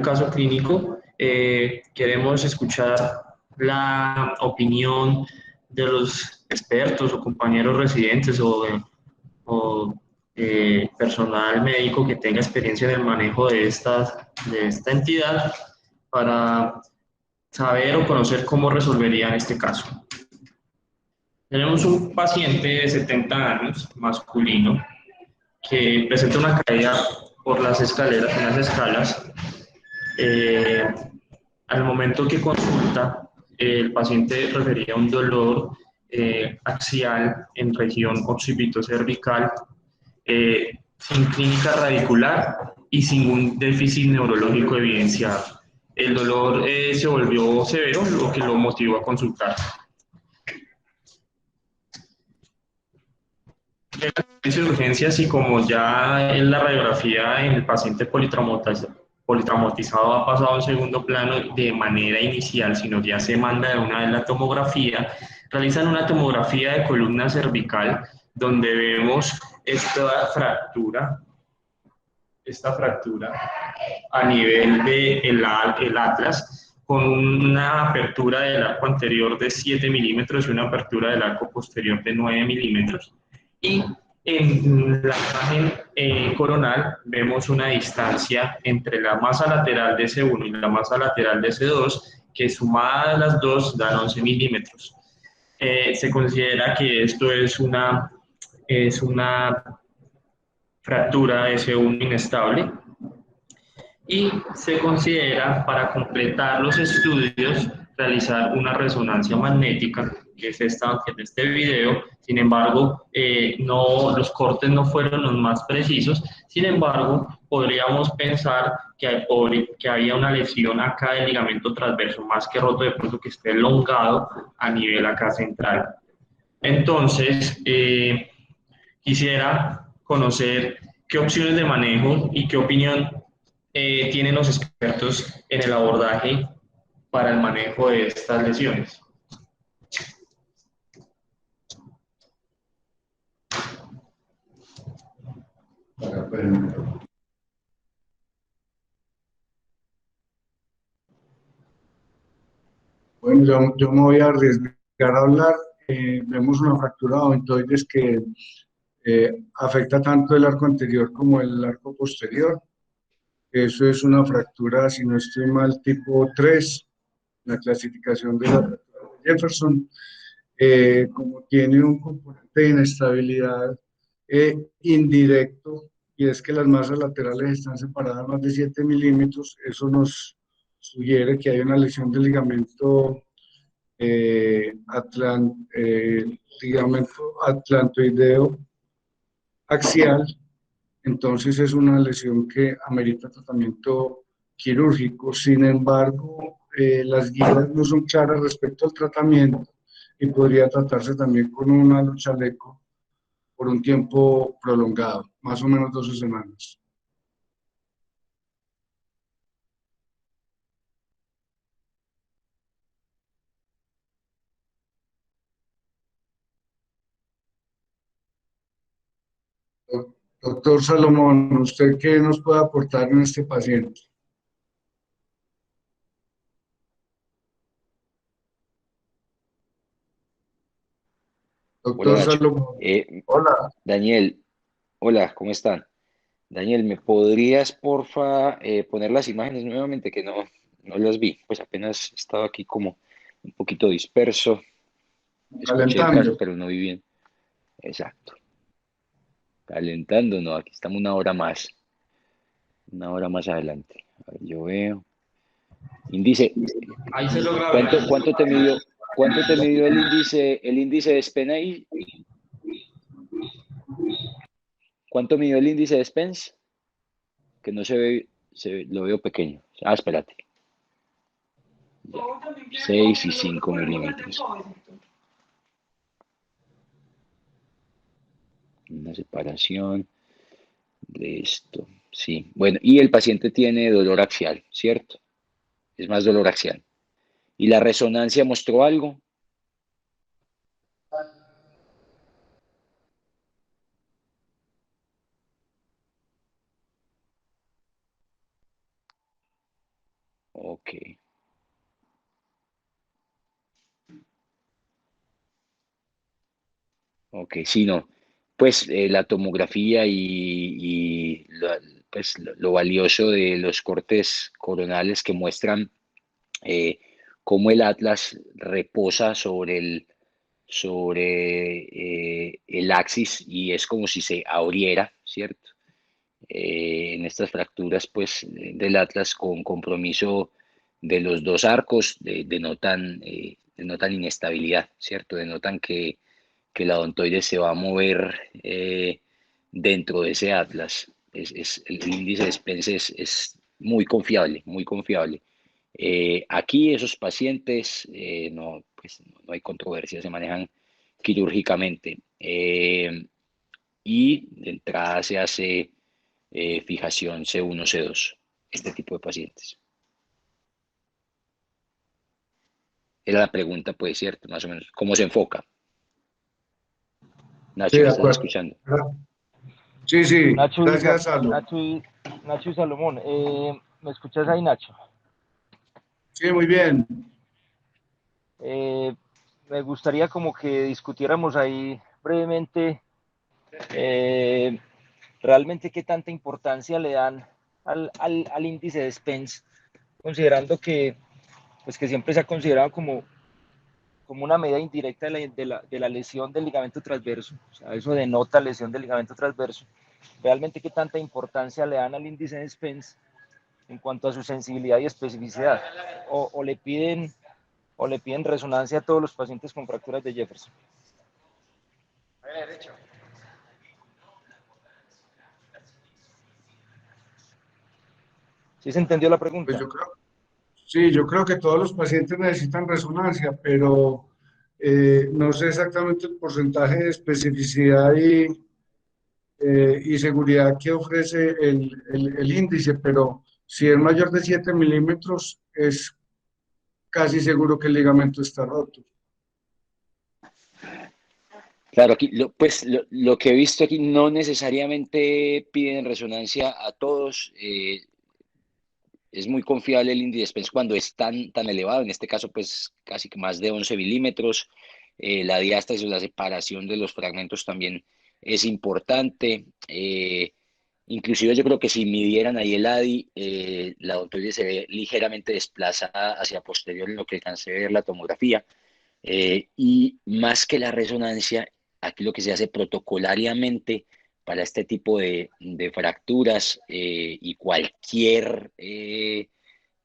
caso clínico, queremos escuchar la opinión de los expertos o compañeros residentes o personal médico que tenga experiencia en el manejo de esta entidad para saber o conocer cómo resolverían este caso. Tenemos un paciente de 70 años, masculino, que presenta una caída por las escaleras, en las escalas. Eh, Al momento que consulta, el paciente refería un dolor axial en región occipitocervical, sin clínica radicular y sin un déficit neurológico evidenciado. El dolor se volvió severo, lo que lo motivó a consultar. En las urgencias y como ya en la radiografía en el paciente politraumatizado ha pasado a un segundo plano de manera inicial, sino ya se manda de una vez la tomografía, realizan una tomografía de columna cervical donde vemos esta fractura a nivel del el atlas, con una apertura del arco anterior de 7 milímetros y una apertura del arco posterior de 9 milímetros. Y en la imagen coronal vemos una distancia entre la masa lateral de C1 y la masa lateral de C2, que sumada a las dos dan 11 milímetros. Se considera que esto es una fractura de C1 inestable y se considera para completar los estudios realizar una resonancia magnética, que es esta en este video. Sin embargo, los cortes no fueron los más precisos. Sin embargo, podríamos pensar que había una lesión acá del ligamento transverso, más que roto, de pronto que esté elongado a nivel acá central. Entonces, quisiera conocer qué opciones de manejo y qué opinión tienen los expertos en el abordaje para el manejo de estas lesiones. Bueno, yo me voy a arriesgar a hablar. Vemos una fractura de oventoides que afecta tanto el arco anterior como el arco posterior. Eso es una fractura, si no estoy mal, tipo 3, la clasificación de la fractura de Jefferson. Como tiene un componente de inestabilidad indirecto, y es que las masas laterales están separadas más de 7 milímetros, eso nos sugiere que hay una lesión del ligamento, ligamento atlantoideo axial. Entonces es una lesión que amerita tratamiento quirúrgico. Sin embargo, las guías no son claras respecto al tratamiento y podría tratarse también con un halo chaleco por un tiempo prolongado, más o menos 12 semanas. Doctor Salomón, ¿usted qué nos puede aportar en este paciente? Hola Doctor Nacho. Salomón. Hola. Daniel, hola, ¿cómo están? Daniel, ¿me podrías porfa poner las imágenes nuevamente que no las vi? Pues apenas estaba aquí como un poquito disperso. Escuché el caso, Calentando. pero no vi bien. Exacto. Calentando, no, aquí estamos una hora más adelante. A ver, yo veo. Índice, Ahí se logra ver. ¿cuánto te midió el índice de Spence ahí? ¿Cuánto midió el índice de Spence? Que no lo veo pequeño. Ah, espérate. Ya. 6 y 5 milímetros. Una separación de esto. Sí. Bueno, y el paciente tiene dolor axial, ¿cierto? Es más dolor axial. ¿Y la resonancia mostró algo? Ok. Ok, sí, no. Pues la tomografía pues, lo valioso de los cortes coronales que muestran eh, cómo el atlas reposa sobre el axis y es como si se abriera, ¿cierto? En estas fracturas pues, del atlas con compromiso de los dos arcos denotan inestabilidad, ¿cierto? Denotan que la odontoide se va a mover dentro de ese atlas. El índice de Spence es muy confiable, muy confiable. Aquí esos pacientes no, pues, no hay controversia, se manejan quirúrgicamente y de entrada se hace fijación C1, C2, este tipo de pacientes. Era la pregunta, pues, cierto, más o menos, ¿cómo se enfoca? Sí, Nacho, ¿me de estás acuerdo. escuchando? Sí, sí, Nacho y, gracias, Salo. Nacho y Salomón, ¿me escuchas ahí, Nacho? Sí, muy bien. Eh, Me gustaría como que discutiéramos ahí brevemente eh, realmente qué tanta importancia le dan al índice de Spence, considerando que, pues que siempre se ha considerado como una medida indirecta de la lesión del ligamento transverso. O sea, eso denota lesión del ligamento transverso. Realmente qué tanta importancia le dan al índice de Spence en cuanto a su sensibilidad y especificidad, o le piden resonancia a todos los pacientes con fracturas de Jefferson. ¿Sí se entendió la Pues pregunta? yo creo, sí, yo creo que todos los pacientes necesitan resonancia, pero no sé exactamente el porcentaje de especificidad y seguridad que ofrece el índice, pero si es mayor de 7 milímetros, es casi seguro que el ligamento está roto. Claro, aquí pues lo que he visto aquí no necesariamente piden resonancia a todos. Es muy confiable el índice de Spence cuando es tan elevado, en este caso pues casi que más de 11 milímetros. La diástasis o la separación de los fragmentos también es importante. Inclusive yo creo que si midieran ahí el ADI, la odontoide se ve ligeramente desplazada hacia posterior en lo que alcancé a ver la tomografía. Y más que la resonancia, aquí lo que se hace protocolariamente para este tipo de fracturas y cualquier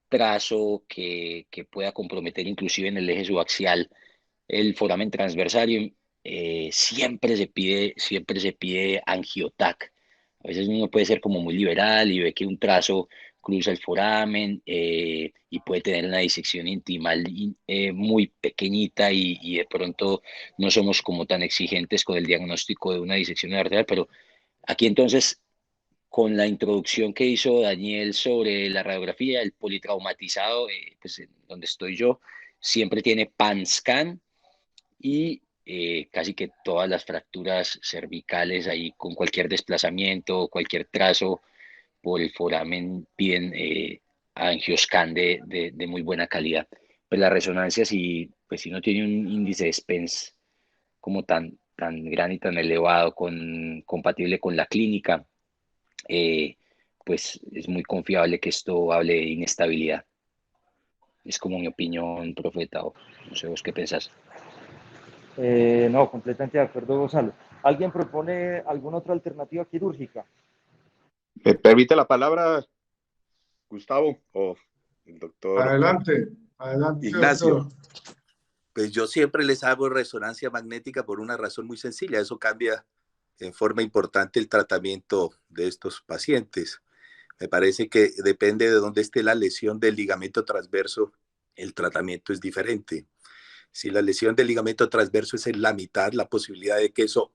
trazo que pueda comprometer inclusive en el eje subaxial el foramen transversarium, siempre se pide angiotac. A veces uno puede ser como muy liberal y ve que un trazo cruza el foramen y puede tener una disección intimal muy pequeñita y de pronto no somos como tan exigentes con el diagnóstico de una disección arterial, pero aquí entonces con la introducción que hizo Daniel sobre la radiografía, el politraumatizado, pues en donde estoy yo, siempre tiene PAN-SCAN y casi que todas las fracturas cervicales ahí con cualquier desplazamiento, cualquier trazo por el foramen piden angioscan de muy buena calidad. Pues la resonancia, si no tiene un índice de Spence como tan grande y tan elevado, compatible con la clínica, eh, pues es muy confiable que esto hable de inestabilidad. Es como mi opinión, profeta, o no sé vos qué pensás. No, completamente de acuerdo, Gonzalo. ¿Alguien propone alguna otra alternativa quirúrgica? ¿Me permite la palabra, Gustavo, o el doctor Adelante, adelante, Ignacio? doctor. Pues yo siempre les hago resonancia magnética por una razón muy sencilla. Eso cambia en forma importante el tratamiento de estos pacientes. Me parece que depende de dónde esté la lesión del ligamento transverso, el tratamiento es diferente. Si la lesión del ligamento transverso es en la mitad, la posibilidad de que eso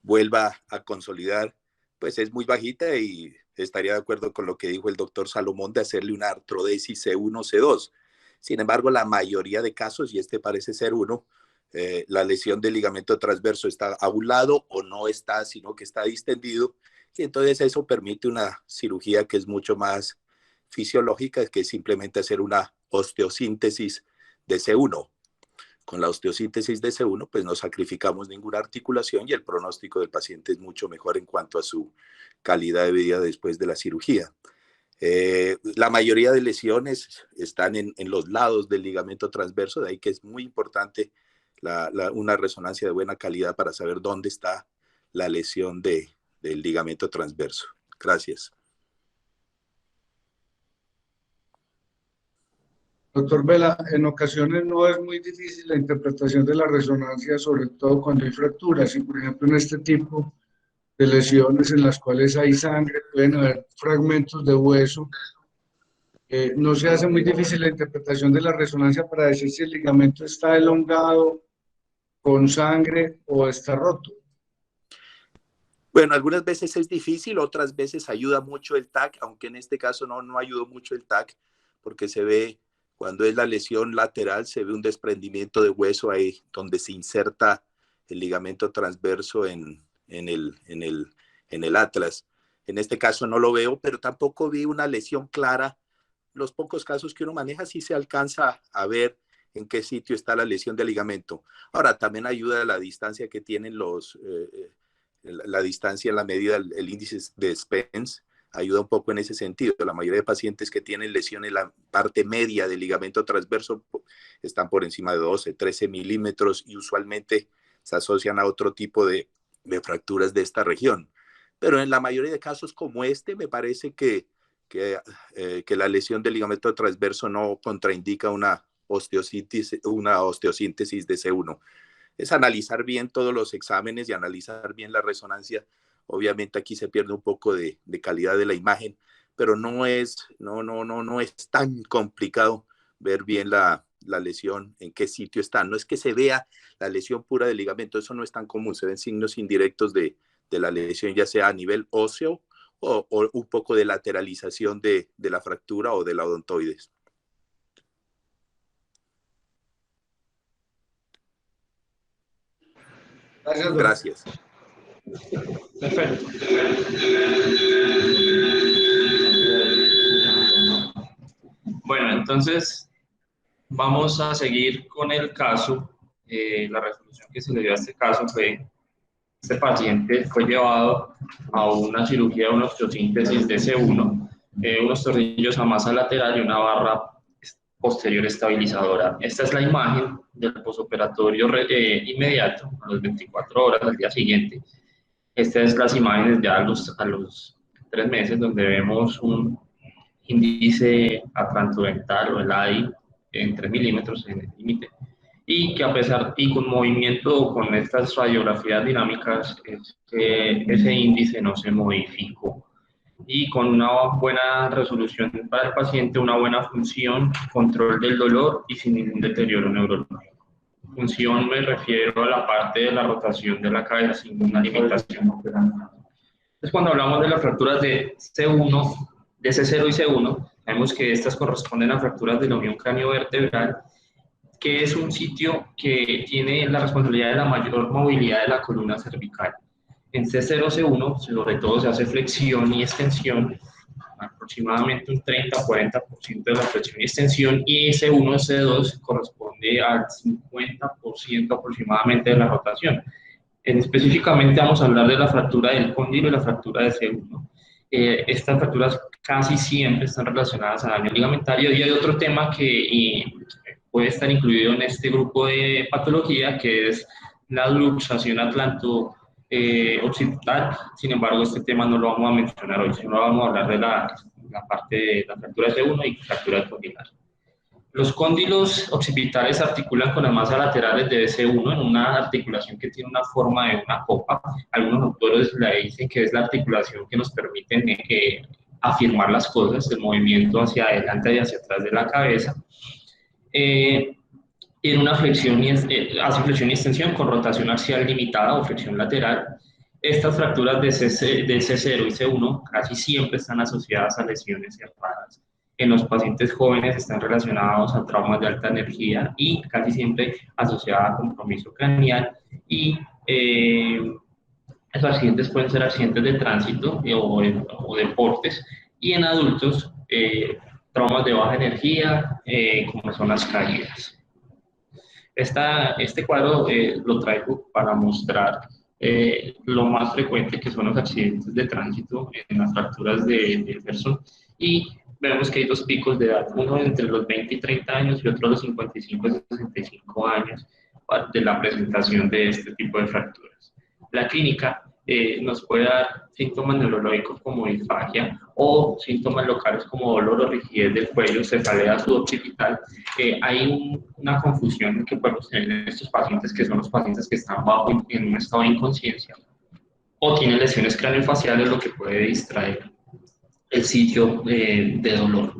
vuelva a consolidar, pues es muy bajita y estaría de acuerdo con lo que dijo el doctor Salomón de hacerle una artrodesis C1, C2. Sin embargo, la mayoría de casos, y este parece ser uno, la lesión del ligamento transverso está a un lado o no está, sino que está distendido, y entonces eso permite una cirugía que es mucho más fisiológica, que es simplemente hacer una osteosíntesis de C1. Con la osteosíntesis de C1, pues no sacrificamos ninguna articulación y el pronóstico del paciente es mucho mejor en cuanto a su calidad de vida después de la cirugía. La mayoría de lesiones están en los lados del ligamento transverso, de ahí que es muy importante una resonancia de buena calidad para saber dónde está la lesión del ligamento transverso. Gracias. Doctor Vela, en ocasiones no es muy difícil la interpretación de la resonancia, sobre todo cuando hay fracturas, y por ejemplo en este tipo de lesiones en las cuales hay sangre, pueden haber fragmentos de hueso. No se hace muy difícil la interpretación de la resonancia para decir si el ligamento está elongado, con sangre o está roto. Bueno, algunas veces es difícil, otras veces ayuda mucho el TAC, aunque en este caso no ayudó mucho el TAC, porque se ve, cuando es la lesión lateral, se ve un desprendimiento de hueso ahí donde se inserta el ligamento transverso en el atlas. En este caso no lo veo, pero tampoco vi una lesión clara. Los pocos casos que uno maneja sí se alcanza a ver en qué sitio está la lesión del ligamento. Ahora, también ayuda la distancia que tienen la distancia en la medida, el índice de Spence, ayuda un poco en ese sentido. La mayoría de pacientes que tienen lesión en la parte media del ligamento transverso están por encima de 12, 13 milímetros y usualmente se asocian a otro tipo de fracturas de esta región. Pero en la mayoría de casos como este, me parece que la lesión del ligamento transverso no contraindica una osteosíntesis de C1. Es analizar bien todos los exámenes y analizar bien la resonancia. Obviamente aquí se pierde un poco de calidad de la imagen, pero no es tan complicado ver bien la lesión, en qué sitio está. No es que se vea la lesión pura del ligamento, eso no es tan común. Se ven signos indirectos de la lesión, ya sea a nivel óseo o un poco de lateralización de la fractura o de la odontoides. Gracias. Perfecto. Bueno, entonces vamos a seguir con el caso. La resolución que se le dio a este caso fue: este paciente fue llevado a una cirugía de una osteosíntesis de C1, unos tornillos a masa lateral y una barra posterior estabilizadora. Esta es la imagen del posoperatorio inmediato, a las 24 horas al día siguiente. Estas son las imágenes ya a los 3 meses, donde vemos un índice atlantodental o el ADI en 3 milímetros en el límite, y que a pesar y con movimiento con estas radiografías dinámicas, ese índice no se modificó, y con una buena resolución para el paciente, una buena función, control del dolor y sin ningún deterioro neurológico. Función me refiero a la parte de la rotación de la cabeza sin ninguna limitación. Entonces, cuando hablamos de las fracturas de C1, de C0 y C1, vemos que estas corresponden a fracturas de la unión cráneo-vertebral, que es un sitio que tiene la responsabilidad de la mayor movilidad de la columna cervical. En C0, C1, sobre todo se hace flexión y extensión, aproximadamente un 30-40% de la flexión y extensión, y C1, C2 corresponde al 50% aproximadamente de la rotación. Específicamente vamos a hablar de la fractura del cóndilo y la fractura de C1. Estas fracturas casi siempre están relacionadas al daño ligamentario, y hay otro tema que puede estar incluido en este grupo de patología, que es la luxación atlanto-occipital. Sin embargo, este tema no lo vamos a mencionar hoy, sino vamos a hablar de la parte de la fractura de C1 y fractura del condilar. Los cóndilos occipitales se articulan con las masas laterales de C1 en una articulación que tiene una forma de una copa. Algunos autores le dicen que es la articulación que nos permite afirmar las cosas, el movimiento hacia adelante y hacia atrás de la cabeza. En una flexión hace flexión y extensión con rotación axial limitada o flexión lateral. Estas fracturas de C0 y C1 casi siempre están asociadas a lesiones cerradas. En los pacientes jóvenes están relacionados a traumas de alta energía y casi siempre asociadas a compromiso craneal, y esos accidentes pueden ser accidentes de tránsito o deportes, y en adultos, traumas de baja energía, como son las caídas. Este cuadro lo traigo para mostrar lo más frecuente que son los accidentes de tránsito en las fracturas de Emerson, y vemos que hay dos picos de edad, uno entre los 20 y 30 años y otro a los 55 y 65 años de la presentación de este tipo de fracturas. La clínica nos puede dar síntomas neurológicos como disfagia o síntomas locales como dolor o rigidez del cuello, cefalea suboccipital. Hay una confusión que podemos tener en estos pacientes, que son los pacientes que están en un estado de inconsciencia o tienen lesiones craneofaciales, lo que puede distraer el sitio de dolor.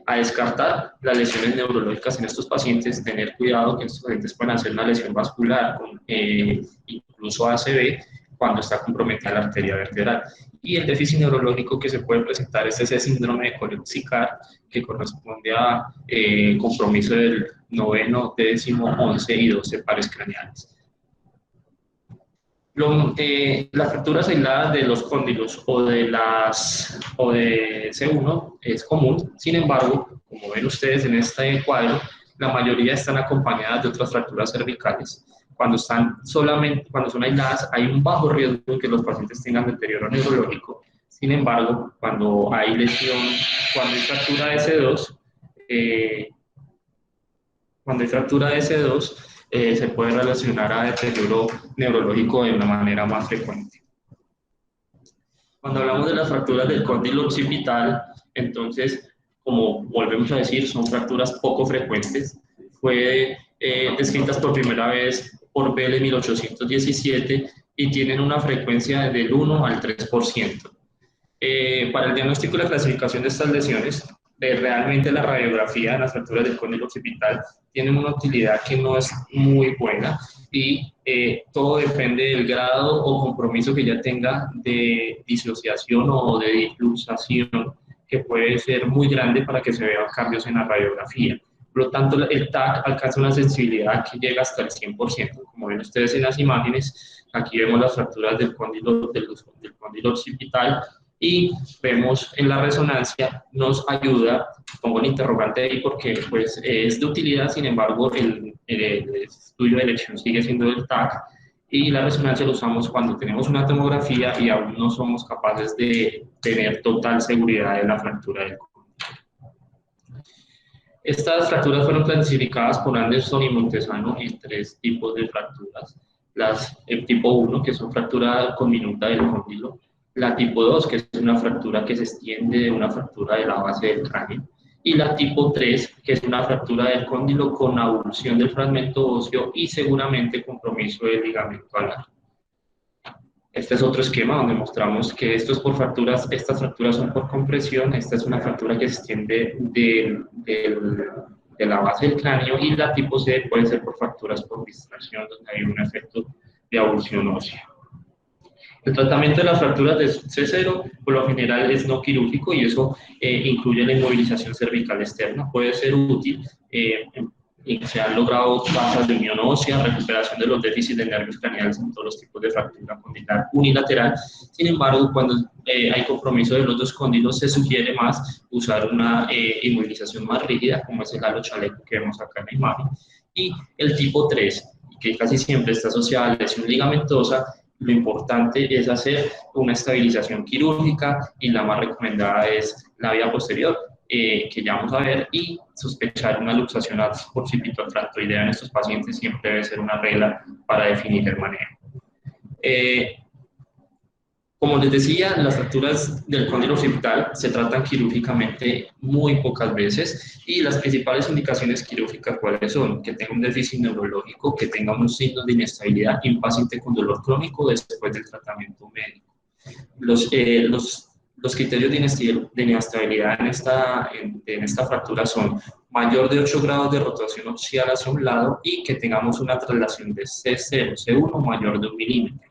A descartar las lesiones neurológicas en estos pacientes, tener cuidado que estos pacientes pueden hacer una lesión vascular, incluso ACV, cuando está comprometida la arteria vertebral. Y el déficit neurológico que se puede presentar es ese síndrome de Colexicar, que corresponde a compromiso del 9º, 10º, 11 y 12 pares craneales. Las fracturas aisladas de los cóndilos o de C1 es común. Sin embargo, como ven ustedes en este cuadro, la mayoría están acompañadas de otras fracturas cervicales. Cuando son aisladas, hay un bajo riesgo de que los pacientes tengan deterioro neurológico. Sin embargo, cuando hay lesión, cuando hay fractura de C2, se puede relacionar a deterioro neurológico de una manera más frecuente. Cuando hablamos de las fracturas del cóndilo occipital, entonces, como volvemos a decir, son fracturas poco frecuentes. Fue descritas por primera vez por Bell en 1817 y tienen una frecuencia del 1 al 3%. Para el diagnóstico y la clasificación de estas lesiones, realmente la radiografía de las fracturas del cóndilo occipital tiene una utilidad que no es muy buena, y todo depende del grado o compromiso que ya tenga de disociación o de disluxación, que puede ser muy grande para que se vean cambios en la radiografía. Por lo tanto, el TAC alcanza una sensibilidad que llega hasta el 100%. Como ven ustedes en las imágenes, aquí vemos las fracturas del cóndilo occipital, y vemos en la resonancia, nos ayuda, pongo el interrogante ahí porque pues, es de utilidad. Sin embargo, el estudio de elección sigue siendo el TAC, y la resonancia lo usamos cuando tenemos una tomografía y aún no somos capaces de tener total seguridad de la fractura del cóndilo. Estas fracturas fueron clasificadas por Anderson y Montesano en 3 tipos de fracturas. El tipo 1, que son fractura conminuta del cóndilo; la tipo 2, que es una fractura que se extiende de una fractura de la base del cráneo; y la tipo 3, que es una fractura del cóndilo con avulsión del fragmento óseo y seguramente compromiso del ligamento alar. Este es otro esquema donde mostramos que estas fracturas son por compresión. Esta es una fractura que se extiende de la base del cráneo, y la tipo C puede ser por fracturas por distracción, donde hay un efecto de avulsión ósea. El tratamiento de las fracturas de C0 por lo general es no quirúrgico, y eso incluye la inmovilización cervical externa. Puede ser útil, y se han logrado tasas de unión ósea, recuperación de los déficits de nervios craneales en todos los tipos de fractura condilar unilateral. Sin embargo, cuando hay compromiso de los dos cóndilos, se sugiere más usar una inmovilización más rígida, como es el halo chaleco que vemos acá en la imagen. Y el tipo 3, que casi siempre está asociada a lesión ligamentosa, lo importante es hacer una estabilización quirúrgica, y la más recomendada es la vía posterior, que ya vamos a ver, y sospechar una luxación occipitotractoidea en estos pacientes siempre debe ser una regla para definir el manejo. Como les decía, las fracturas del cóndilo occipital se tratan quirúrgicamente muy pocas veces, y las principales indicaciones quirúrgicas, ¿cuáles son? Que tenga un déficit neurológico, que tenga unos signos de inestabilidad, y un paciente con dolor crónico después del tratamiento médico. Los criterios de inestabilidad en esta fractura son mayor de 8 grados de rotación axial hacia un lado, y que tengamos una traslación de C0, C1 mayor de 1 milímetro.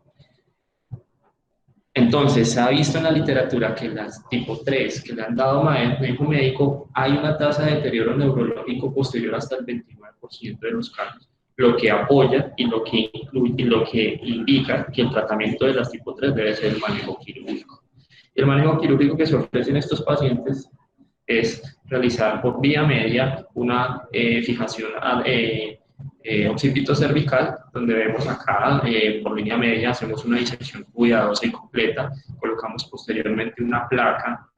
Entonces, se ha visto en la literatura que en las tipo 3 que le han dado manejo médico, hay una tasa de deterioro neurológico posterior hasta el 29% de los casos, lo que apoya y lo que indica que el tratamiento de las tipo 3 debe ser el manejo quirúrgico. El manejo quirúrgico que se ofrece en estos pacientes es realizar por vía media una fijación occipito-cervical, donde vemos acá por línea media hacemos una disección cuidadosa y completa, colocamos posteriormente una placa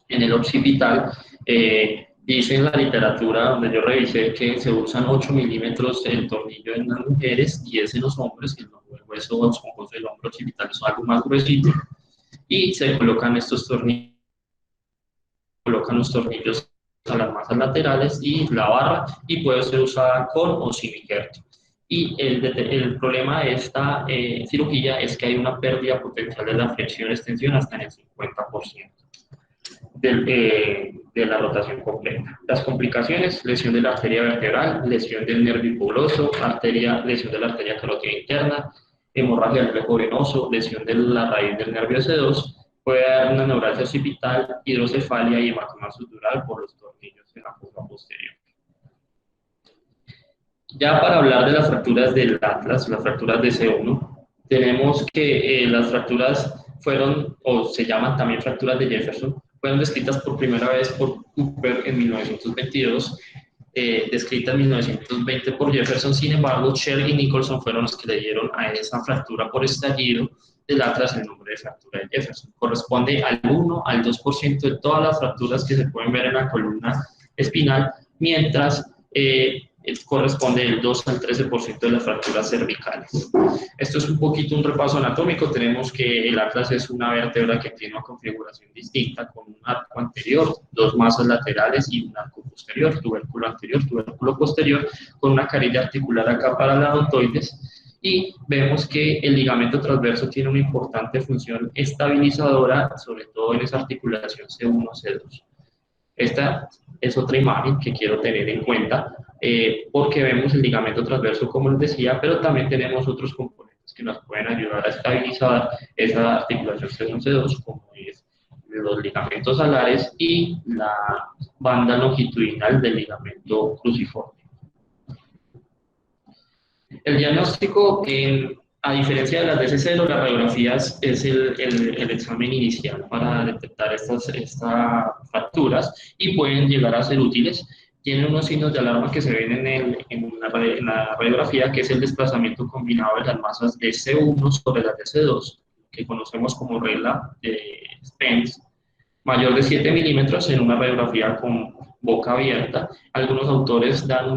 en el occipital. Dice en la literatura donde yo revisé que se usan 8 milímetros el tornillo en las mujeres, 10 en los hombres, y el hueso esponjoso del hombro occipital es algo más gruesito, y se colocan estos tornillos, colocan los tornillos a las masas laterales y la barra, y puede ser usada con o sin injerto. Y el problema de esta cirugía es que hay una pérdida potencial de la flexión-extensión hasta en el 50%. De la rotación completa. Las complicaciones: lesión de la arteria vertebral, lesión del nervio hipoglóso, lesión de la arteria carótida interna, hemorragia del flejo venoso, lesión de la raíz del nervio C2, puede haber una neuralgia occipital, hidrocefalia y hematoma sutural por los tornillos en la fosa posterior. Ya para hablar de las fracturas del atlas, las fracturas de C1, tenemos que las fracturas fueron, o se llaman también fracturas de Jefferson, fueron descritas por primera vez por Cooper en 1922, descritas en 1920 por Jefferson. Sin embargo, Shell y Nicholson fueron los que le dieron a esa fractura por estallido del atlas el nombre de fractura de Jefferson. Corresponde al 1 al 2% de todas las fracturas que se pueden ver en la columna espinal, mientras corresponde del 2 al 13% de las fracturas cervicales. Esto es un poquito un repaso anatómico. Tenemos que el atlas es una vértebra que tiene una configuración distinta, con un arco anterior, dos masas laterales y un arco posterior, tubérculo anterior, tubérculo posterior, con una carilla articular acá para la adontoides. Y vemos que el ligamento transverso tiene una importante función estabilizadora, sobre todo en esa articulación C1-C2. Esta es otra imagen que quiero tener en cuenta, porque vemos el ligamento transverso, como les decía, pero también tenemos otros componentes que nos pueden ayudar a estabilizar esa articulación C1-C2, como es los ligamentos alares y la banda longitudinal del ligamento cruciforme. El diagnóstico, a diferencia de las de C0, las radiografías es el examen inicial para detectar estas fracturas, y pueden llegar a ser útiles. Tienen unos signos de alarma que se ven en la radiografía, que es el desplazamiento combinado de las masas de C1 sobre las de C2, que conocemos como regla de Spence, mayor de 7 milímetros en una radiografía con boca abierta. Algunos autores dan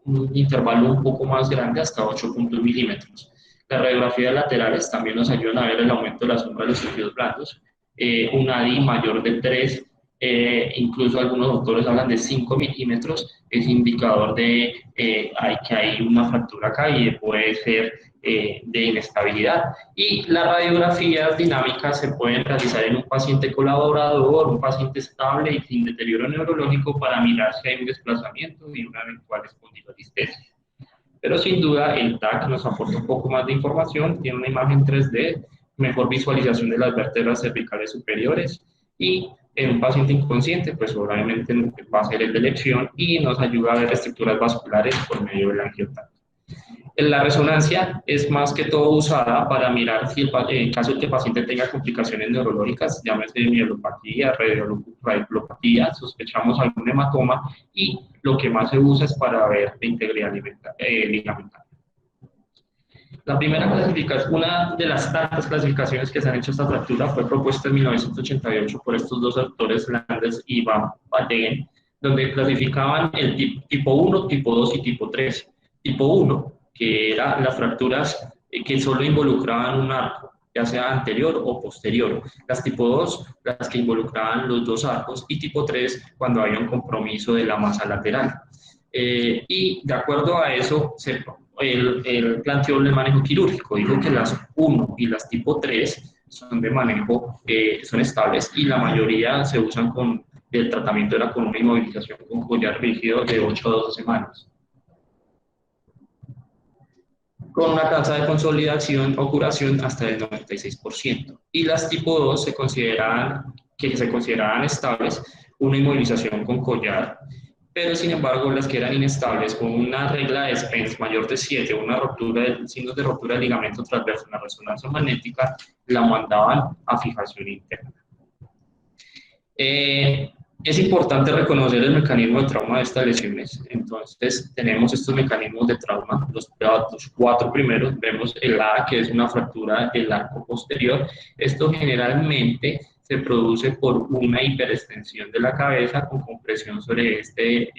un intervalo un poco más grande, hasta 8.1 milímetros. Las radiografías laterales también nos ayudan a ver el aumento de la sombra de los tejidos blandos. Un ADI mayor de 3, incluso algunos autores hablan de 5 milímetros, es indicador de que hay una fractura acá y puede ser de inestabilidad. Y las radiografías dinámicas se pueden realizar en un paciente colaborador, un paciente estable y sin deterioro neurológico, para mirar si hay un desplazamiento y una eventual espondilolistesis. Pero sin duda el TAC nos aporta un poco más de información, tiene una imagen 3D, mejor visualización de las vértebras cervicales superiores, y en un paciente inconsciente, pues obviamente va a ser el de elección, y nos ayuda a ver estructuras vasculares por medio del angiotacto. La resonancia es más que todo usada para mirar si en caso de que el paciente tenga complicaciones neurológicas, llámese mielopatía, radiculopatía, sospechamos algún hematoma, y lo que más se usa es para ver la integridad ligamentaria. La primera clasificación, una de las tantas clasificaciones que se han hecho esta fractura, fue propuesta en 1988 por estos dos autores, Landes y Van Balen, donde clasificaban el tipo 1, tipo 2 y tipo 3. Tipo 1, que eran las fracturas que solo involucraban un arco, ya sea anterior o posterior. Las tipo 2, las que involucraban los dos arcos, y tipo 3, cuando había un compromiso de la masa lateral. Y de acuerdo a eso, él planteó el manejo quirúrgico. Dijo que las 1 y las tipo 3 son de manejo, son estables, y la mayoría se usan el tratamiento era con una inmovilización con collar rígido de 8 a 12 semanas, con una tasa de consolidación o curación hasta del 96%. Y las tipo 2 se consideraban estables, una inmovilización con collar, pero sin embargo las que eran inestables, con una regla de Spence mayor de 7, signos de rotura del ligamento transverso, una resonancia magnética, la mandaban a fijación interna. Es importante reconocer el mecanismo de trauma de estas lesiones. Entonces, tenemos estos mecanismos de trauma, los 4 primeros. Vemos el A, que es una fractura del arco posterior. Esto generalmente se produce por una hiperextensión de la cabeza con compresión sobre este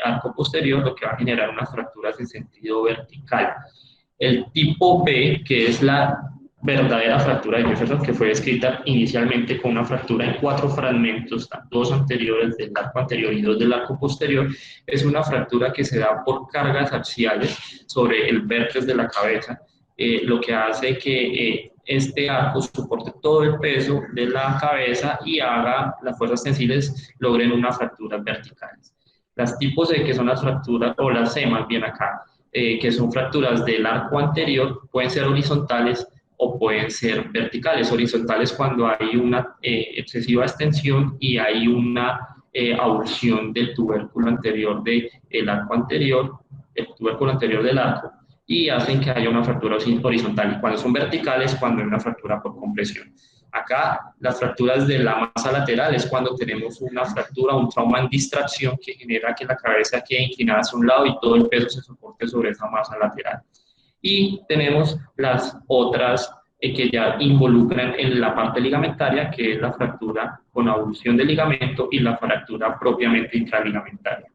arco posterior, lo que va a generar unas fracturas en sentido vertical. El tipo B, que es la verdadera fractura de Jefferson, que fue descrita inicialmente con una fractura en 4 fragmentos, 2 anteriores del arco anterior y 2 del arco posterior, es una fractura que se da por cargas axiales sobre el vértex de la cabeza, lo que hace que este arco soporte todo el peso de la cabeza y haga las fuerzas tensiles logren unas fracturas verticales. Las tipos C, que son las fracturas, o las C más bien acá, que son fracturas del arco anterior, pueden ser horizontales o pueden ser verticales. Horizontales cuando hay una excesiva extensión y hay una abulsión del tubérculo anterior del arco anterior, el tubérculo anterior del arco, y hacen que haya una fractura horizontal. Y cuando son verticales, cuando hay una fractura por compresión. Acá, las fracturas de la masa lateral es cuando tenemos una fractura, un trauma en distracción que genera que la cabeza quede inclinada hacia un lado y todo el peso se soporte sobre esa masa lateral. Y tenemos las otras que ya involucran en la parte ligamentaria, que es la fractura con abulsión del ligamento y la fractura propiamente intraligamentaria.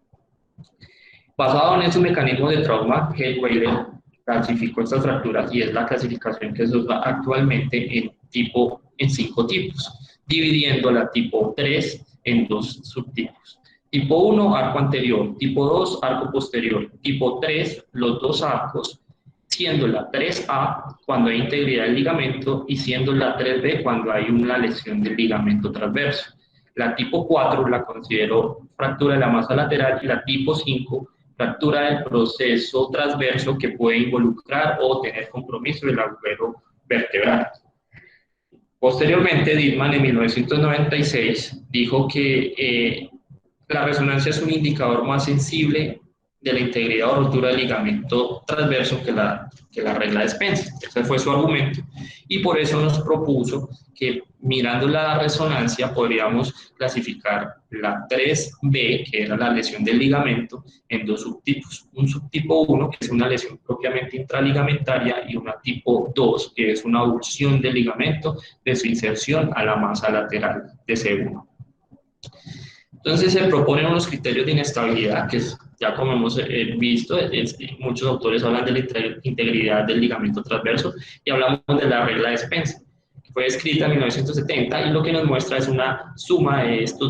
Basado en esos mecanismos de trauma, Head-Weiler clasificó estas fracturas y es la clasificación que se usa actualmente en 5 tipos, dividiendo la tipo 3 en 2 subtipos. Tipo 1, arco anterior. Tipo 2, arco posterior. Tipo 3, los 2 arcos, siendo la 3A cuando hay integridad del ligamento y siendo la 3B cuando hay una lesión del ligamento transverso. La tipo 4 la considero fractura de la masa lateral y la tipo 5 fractura del proceso transverso que puede involucrar o tener compromiso del agujero vertebral. Posteriormente, Dittmann en 1996 dijo que la resonancia es un indicador más sensible de la integridad o rotura del ligamento transverso que la regla de Spencer. Ese fue su argumento y por eso nos propuso que mirando la resonancia podríamos clasificar la 3B, que era la lesión del ligamento, en 2 subtipos. Un subtipo 1, que es una lesión propiamente intraligamentaria, y una tipo 2, que es una abulsión del ligamento de su inserción a la masa lateral de C1. Entonces se proponen unos criterios de inestabilidad, que ya como hemos visto, muchos autores hablan de la integridad del ligamento transverso y hablamos de la regla de Spencer, que fue escrita en 1970 y lo que nos muestra es una suma de esta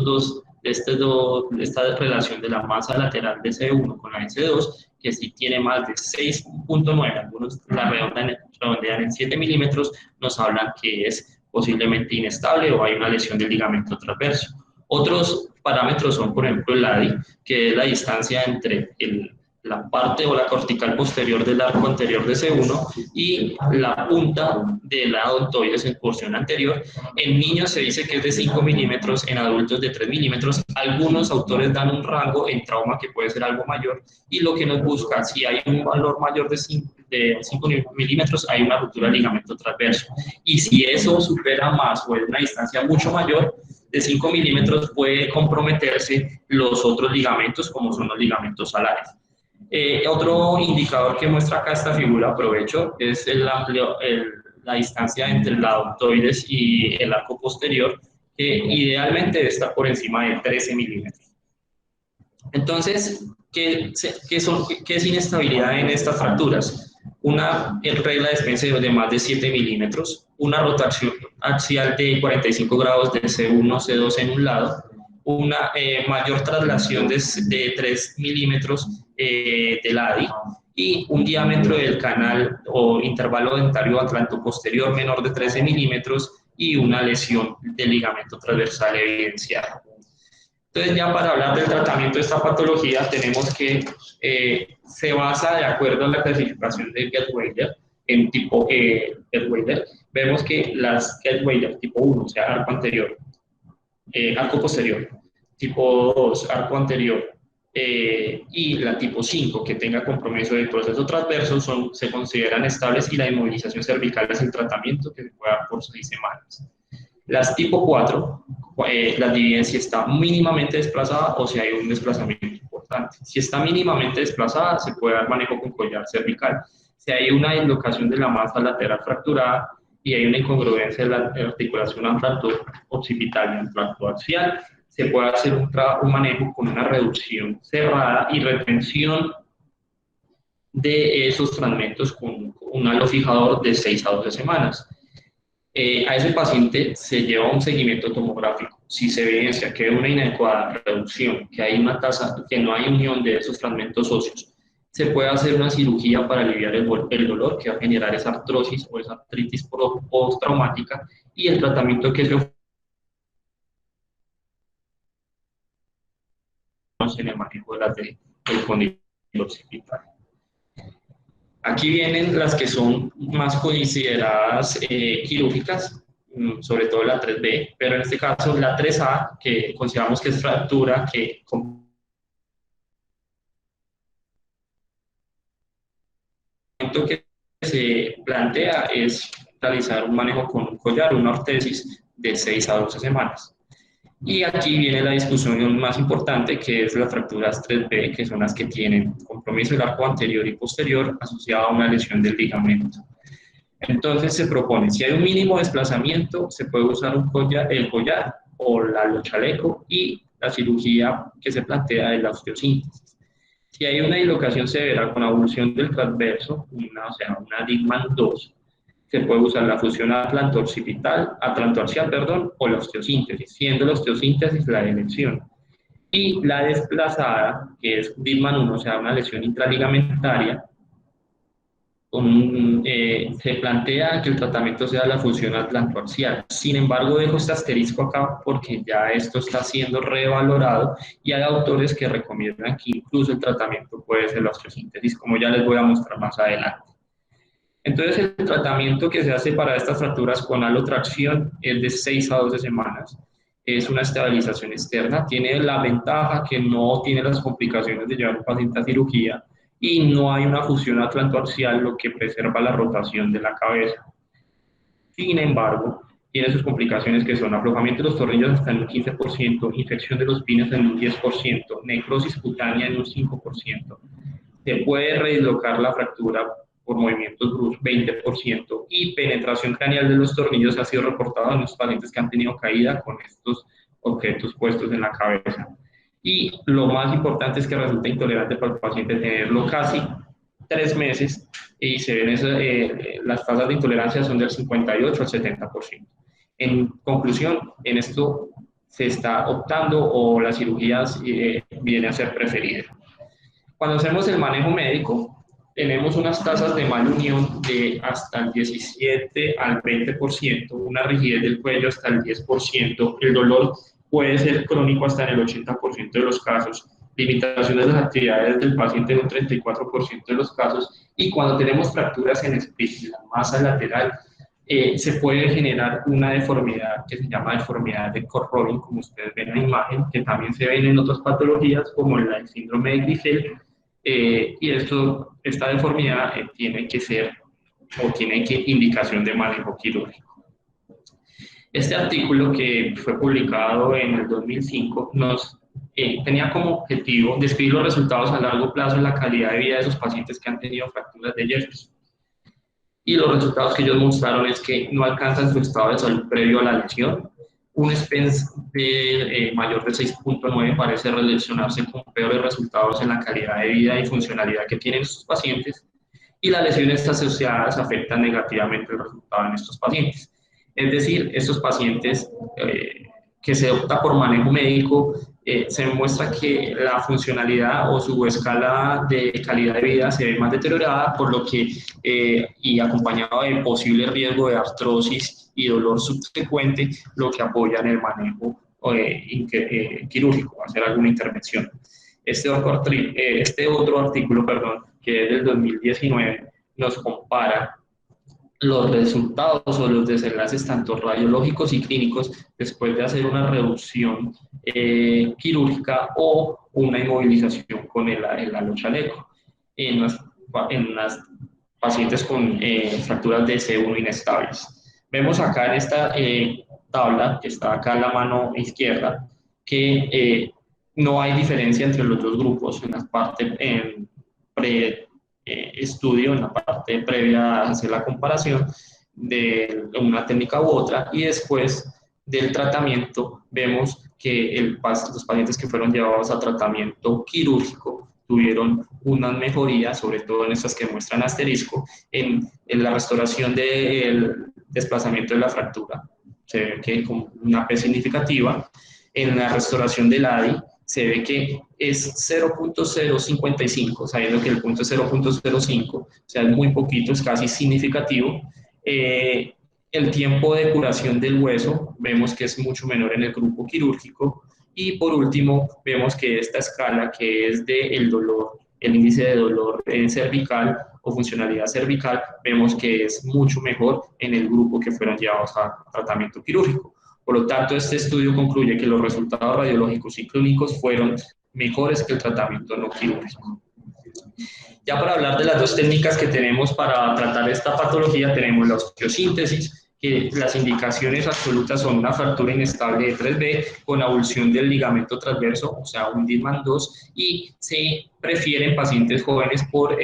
relación de la masa lateral de C1 con la de C2, que si tiene más de 6.9, algunos la redondean en 7 milímetros, nos hablan que es posiblemente inestable o hay una lesión del ligamento transverso. Otros parámetros son, por ejemplo, el ADI, que es la distancia entre la parte o la cortical posterior del arco anterior de C1 y la punta de la odontoides en porción anterior. En niños se dice que es de 5 milímetros, en adultos de 3 milímetros. Algunos autores dan un rango en trauma que puede ser algo mayor y lo que nos busca, si hay un valor mayor de 5 milímetros, hay una ruptura del ligamento transverso. Y si eso supera más o es una distancia mucho mayor, de 5 milímetros puede comprometerse los otros ligamentos, como son los ligamentos salares. Otro indicador que muestra acá esta figura, aprovecho, es la distancia entre la odontoides y el arco posterior, que idealmente debe estar por encima de 13 milímetros. Entonces, ¿qué es inestabilidad en estas fracturas? Una regla de Spencer de más de 7 milímetros, una rotación axial de 45 grados de C1, C2 en un lado, una mayor traslación de 3 milímetros del ADI y un diámetro del canal o intervalo dentario atlantoposterior menor de 13 milímetros y una lesión del ligamento transversal evidenciada. Entonces, ya para hablar del tratamiento de esta patología, tenemos que se basa de acuerdo a la clasificación de Head-Weiler en tipo Head-Weiler. Vemos que las Head-Weiler tipo 1, o sea, arco anterior, arco posterior, tipo 2, arco anterior, y la tipo 5, que tenga compromiso del proceso transverso, se consideran estables y la inmovilización cervical es el tratamiento que se puede dar por 6 semanas. Las tipo 4 las dividen si está mínimamente desplazada o si hay un desplazamiento importante. Si está mínimamente desplazada, se puede dar manejo con collar cervical. Si hay una dislocación de la masa lateral fracturada y hay una incongruencia de la articulación occipital y antral-axial, se puede hacer un manejo con una reducción cerrada y retención de esos fragmentos con un halo fijador de 6 a 12 semanas. A ese paciente se lleva un seguimiento tomográfico. Si se evidencia que hay una inadecuada reducción, que hay una tasa, que no hay unión de esos fragmentos óseos, se puede hacer una cirugía para aliviar el dolor que va a generar esa artrosis o esa artritis postraumática, y el tratamiento que se ofrece en el manejo de las del cóndilo occipital. Aquí vienen las que son más consideradas quirúrgicas, sobre todo la 3B, pero en este caso la 3A, que consideramos que es fractura, que se plantea es realizar un manejo con un collar, una ortesis de 6 a 12 semanas. Y aquí viene la discusión más importante, que es las fracturas 3B, que son las que tienen compromiso del arco anterior y posterior asociado a una lesión del ligamento. Entonces se propone, si hay un mínimo desplazamiento, se puede usar el collar o el chaleco, y la cirugía que se plantea es la osteosíntesis. Si hay una dislocación severa con avulsión del transverso, o sea, una Dickmann 2, se puede usar la fusión atlantoaxial, o la osteosíntesis, siendo la osteosíntesis la elección. Y la desplazada, que es Dickmann 1, o sea, una lesión intraligamentaria, se plantea que el tratamiento sea la fusión atlantoaxial. Sin embargo, dejo este asterisco acá porque ya esto está siendo revalorado y hay autores que recomiendan que incluso el tratamiento puede ser la osteosíntesis, como ya les voy a mostrar más adelante. Entonces, el tratamiento que se hace para estas fracturas con alotracción es de 6 a 12 semanas. Es una estabilización externa. Tiene la ventaja que no tiene las complicaciones de llevar un paciente a cirugía y no hay una fusión atlantoaxial, lo que preserva la rotación de la cabeza. Sin embargo, tiene sus complicaciones, que son aflojamiento de los tornillos hasta en un 15%, infección de los pines en un 10%, necrosis cutánea en un 5%. Se puede redislocar la fractura por movimientos bruscos, 20%, y penetración craneal de los tornillos ha sido reportada en los pacientes que han tenido caída con estos objetos puestos en la cabeza. Y lo más importante es que resulta intolerante para el paciente tenerlo casi 3 meses, y se ven las tasas de intolerancia son del 58 al 70%. En conclusión, en esto se está optando, o la cirugía viene a ser preferida. Cuando hacemos el manejo médico, tenemos unas tasas de malunión de hasta el 17 al 20%, una rigidez del cuello hasta el 10%, el dolor puede ser crónico hasta en el 80% de los casos, limitación de las actividades del paciente en un 34% de los casos, y cuando tenemos fracturas en la masa lateral, se puede generar una deformidad que se llama deformidad de Cobb-Robin, como ustedes ven en la imagen, que también se ven en otras patologías como el síndrome de Grisel, y esta deformidad tiene indicación de manejo quirúrgico. Este artículo, que fue publicado en el 2005, tenía como objetivo describir los resultados a largo plazo en la calidad de vida de esos pacientes que han tenido fracturas de Jefferson. Y los resultados que ellos mostraron es que no alcanzan su estado de salud previo a la lesión. Un SPENS mayor de 6.9 parece relacionarse con peores resultados en la calidad de vida y funcionalidad que tienen estos pacientes, y las lesiones asociadas afectan negativamente el resultado en estos pacientes. Es decir, estos pacientes que se opta por manejo médico, se muestra que la funcionalidad o su escala de calidad de vida se ve más deteriorada, por lo que, y acompañado de posible riesgo de artrosis y dolor subsecuente, lo que apoya en el manejo quirúrgico, hacer alguna intervención. Este otro artículo, que es del 2019, nos compara los resultados o los desenlaces tanto radiológicos y clínicos después de hacer una reducción quirúrgica o una inmovilización con el halochaleco en las pacientes con fracturas de C1 inestables. Vemos acá en esta tabla, que está acá en la mano izquierda, que no hay diferencia entre los dos grupos en la parte pre-estudio, en la parte previa a hacer la comparación de una técnica u otra, y después del tratamiento vemos que los pacientes que fueron llevados a tratamiento quirúrgico tuvieron una mejoría, sobre todo en estas que muestran asterisco, en la restauración del desplazamiento de la fractura. Se ve que con una P significativa. En la restauración del ADI se ve que es 0.055, sabiendo que el punto es 0.05, o sea, es muy poquito, es casi significativo. El tiempo de curación del hueso vemos que es mucho menor en el grupo quirúrgico. Y por último, vemos que esta escala, que es del dolor, el índice de dolor cervical o funcionalidad cervical, vemos que es mucho mejor en el grupo que fueron llevados a tratamiento quirúrgico. Por lo tanto, este estudio concluye que los resultados radiológicos y clínicos fueron mejores que el tratamiento no quirúrgico. Ya para hablar de las dos técnicas que tenemos para tratar esta patología, tenemos la osteosíntesis, que las indicaciones absolutas son una fractura inestable de 3B con avulsión del ligamento transverso, o sea, un Dillman 2, y se prefiere en pacientes jóvenes por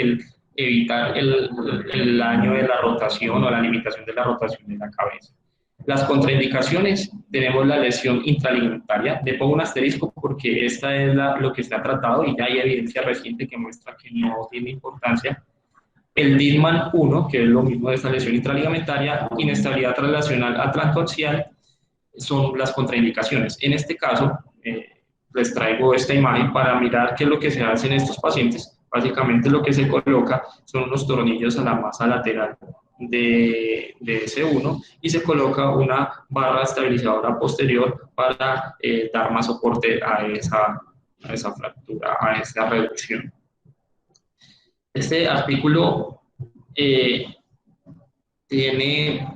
evitar el daño de la rotación o la limitación de la rotación de la cabeza. Las contraindicaciones, tenemos la lesión intraligamentaria. Le pongo un asterisco porque esta es lo que se ha tratado y ya hay evidencia reciente que muestra que no tiene importancia. El Dillman 1, que es lo mismo de esta lesión intraligamentaria, inestabilidad translacional atlantoaxial, son las contraindicaciones. En este caso, les traigo esta imagen para mirar qué es lo que se hace en estos pacientes. Básicamente lo que se coloca son unos tornillos a la masa lateral de S1 y se coloca una barra estabilizadora posterior para dar más soporte a esa fractura, a esa reducción. Este artículo tiene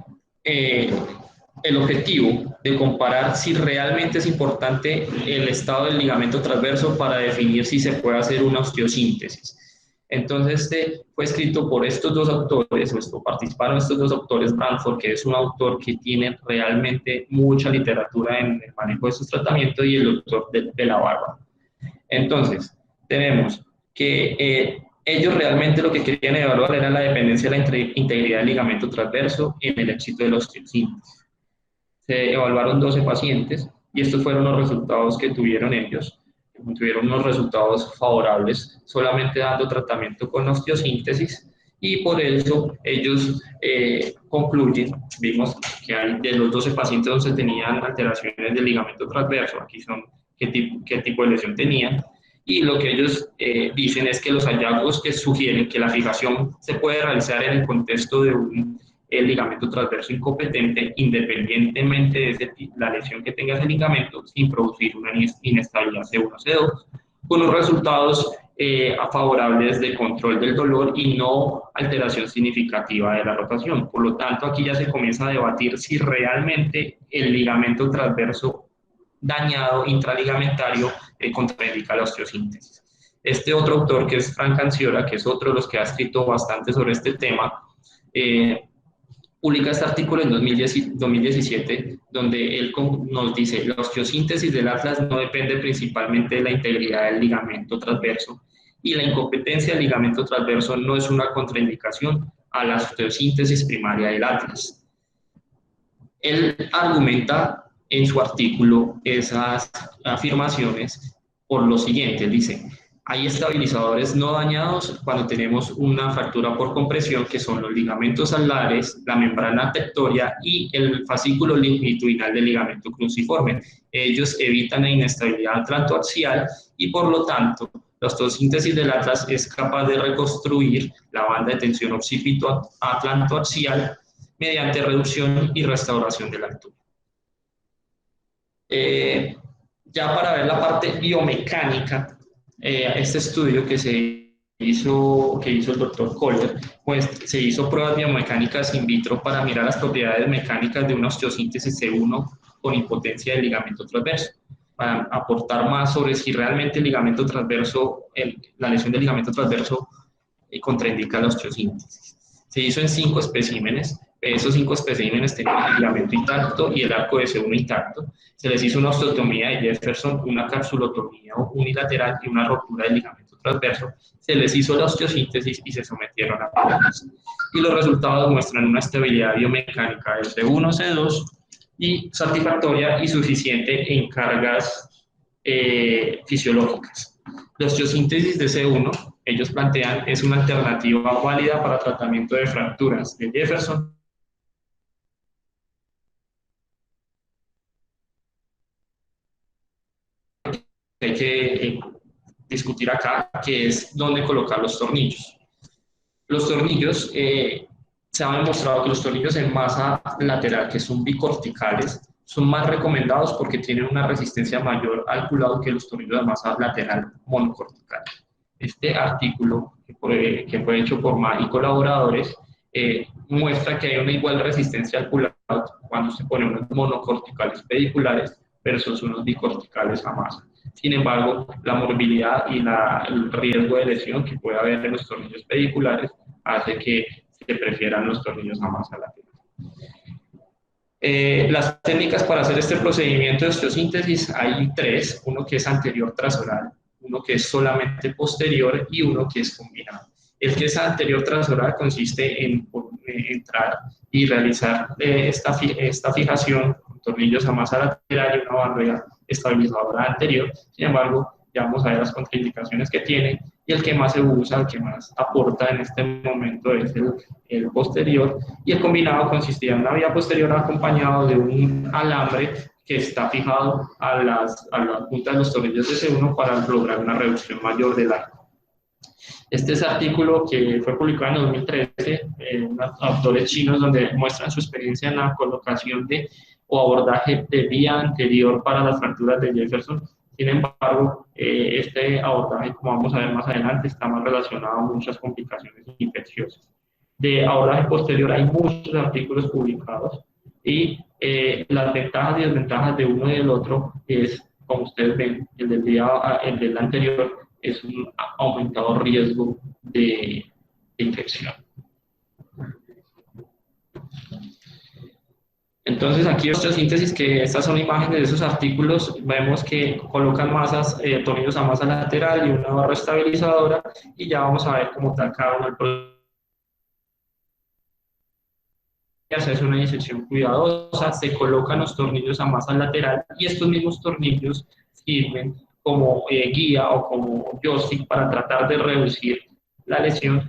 el objetivo de comparar si realmente es importante el estado del ligamento transverso para definir si se puede hacer una osteosíntesis. Entonces, este fue escrito por estos dos autores, o participaron estos dos autores, Branford, que es un autor que tiene realmente mucha literatura en el manejo de estos tratamientos, y el doctor de la Barba. Entonces, tenemos que ellos realmente lo que querían evaluar era la dependencia de la integridad del ligamento transverso en el éxito de la osteosíntesis. Se evaluaron 12 pacientes y estos fueron los resultados que tuvieron ellos. Tuvieron unos resultados favorables solamente dando tratamiento con osteosíntesis, y por eso ellos concluyen, vimos que hay de los 12 pacientes donde tenían alteraciones del ligamento transverso, aquí son qué tipo de lesión tenían, y lo que ellos dicen es que los hallazgos que sugieren que la fijación se puede realizar en el contexto de el ligamento transverso incompetente, independientemente de la lesión que tenga ese ligamento, sin producir una inestabilidad C1, C2, con unos resultados favorables de control del dolor y no alteración significativa de la rotación. Por lo tanto, aquí ya se comienza a debatir si realmente el ligamento transverso dañado intraligamentario contraindica la osteosíntesis. Este otro autor, que es Frank Anciora, que es otro de los que ha escrito bastante sobre este tema, publica este artículo en 2017, donde él nos dice: la osteosíntesis del atlas no depende principalmente de la integridad del ligamento transverso, y la incompetencia del ligamento transverso no es una contraindicación a la osteosíntesis primaria del atlas. Él argumenta en su artículo esas afirmaciones por lo siguiente. Él dice: hay estabilizadores no dañados cuando tenemos una fractura por compresión, que son los ligamentos alares, la membrana tectoria y el fascículo longitudinal del ligamento cruciforme. Ellos evitan la inestabilidad atlantoaxial y, por lo tanto, la osteosíntesis del atlas es capaz de reconstruir la banda de tensión occipito atlantoaxial mediante reducción y restauración de la altura. Ya para ver la parte biomecánica, este estudio que hizo el doctor Kohler, pues se hizo pruebas biomecánicas in vitro para mirar las propiedades mecánicas de una osteosíntesis C1 con impotencia del ligamento transverso, para aportar más sobre si realmente el ligamento transverso, la lesión del ligamento transverso contraindica la osteosíntesis. Se hizo en 5 especímenes. esos 5 especímenes tenían el ligamento intacto y el arco de C1 intacto. Se les hizo una osteotomía de Jefferson, una capsulotomía unilateral y una rotura del ligamento transverso. Se les hizo la osteosíntesis y se sometieron a pruebas. Y los resultados muestran una estabilidad biomecánica del C1, C2 y satisfactoria y suficiente en cargas fisiológicas. La osteosíntesis de C1, ellos plantean, es una alternativa válida para tratamiento de fracturas de Jefferson. Hay que discutir acá, que es dónde colocar los tornillos. Los tornillos, se ha demostrado que los tornillos en masa lateral, que son bicorticales, son más recomendados porque tienen una resistencia mayor al culado que los tornillos de masa lateral monocortical. Este artículo, que fue hecho por Ma y colaboradores, muestra que hay una igual resistencia al culado cuando se ponen unos monocorticales pediculares versus unos bicorticales a masa. Sin embargo, la morbilidad y el riesgo de lesión que puede haber en los tornillos pediculares hace que se prefieran los tornillos a masa lateral. Las técnicas para hacer este procedimiento de osteosíntesis hay 3, uno que es anterior trasoral, uno que es solamente posterior y uno que es combinado. El que es anterior trasoral consiste en entrar y realizar esta fijación con tornillos a masa lateral y una barrera estabilizadora anterior. Sin embargo, ya vamos a ver las contraindicaciones que tiene, y el que más se usa, el que más aporta en este momento es el posterior, y el combinado consistía en una vía posterior acompañado de un alambre que está fijado a las puntas de los tornillos de C1 para lograr una reducción mayor del arco. Este es artículo que fue publicado en 2013, unos autores chinos, donde muestran su experiencia en la colocación o abordaje de vía anterior para las fracturas de Jefferson. Sin embargo, este abordaje, como vamos a ver más adelante, está más relacionado a muchas complicaciones infecciosas. De abordaje posterior hay muchos artículos publicados, y las ventajas y desventajas de uno y del otro es, como ustedes ven, el del anterior es un aumentado riesgo de infección. Entonces, aquí osteosíntesis, que estas son imágenes de esos artículos, vemos que colocan masas, tornillos a masa lateral y una barra estabilizadora, y ya vamos a ver cómo está cada uno el proceso. Se hace una disección cuidadosa, se colocan los tornillos a masa lateral, y estos mismos tornillos sirven como guía o como joystick para tratar de reducir la lesión.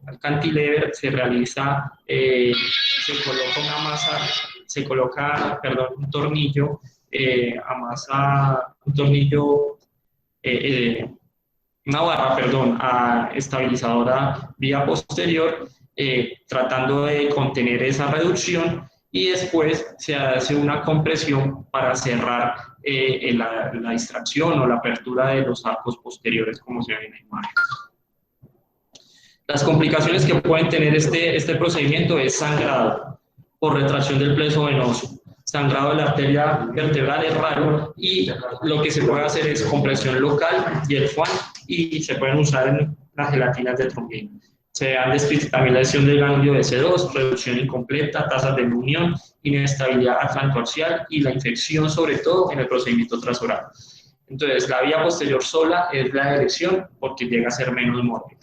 Al cantilever se realiza, se coloca un tornillo a masa, una barra, estabilizadora vía posterior, tratando de contener esa reducción, y después se hace una compresión para cerrar la distracción o la apertura de los arcos posteriores, como se ve en la imagen. Las complicaciones que pueden tener este procedimiento es sangrado por retracción del plexo venoso. Sangrado de la arteria vertebral es raro, y lo que se puede hacer es compresión local y el FUAN, y se pueden usar en las gelatinas de trombina. Se han descrito también la lesión del ganglio de C2, reducción incompleta, tasas de unión, inestabilidad atlantoaxial y la infección, sobre todo en el procedimiento trasoral. Entonces, la vía posterior sola es la de lesión porque llega a ser menos mórbida.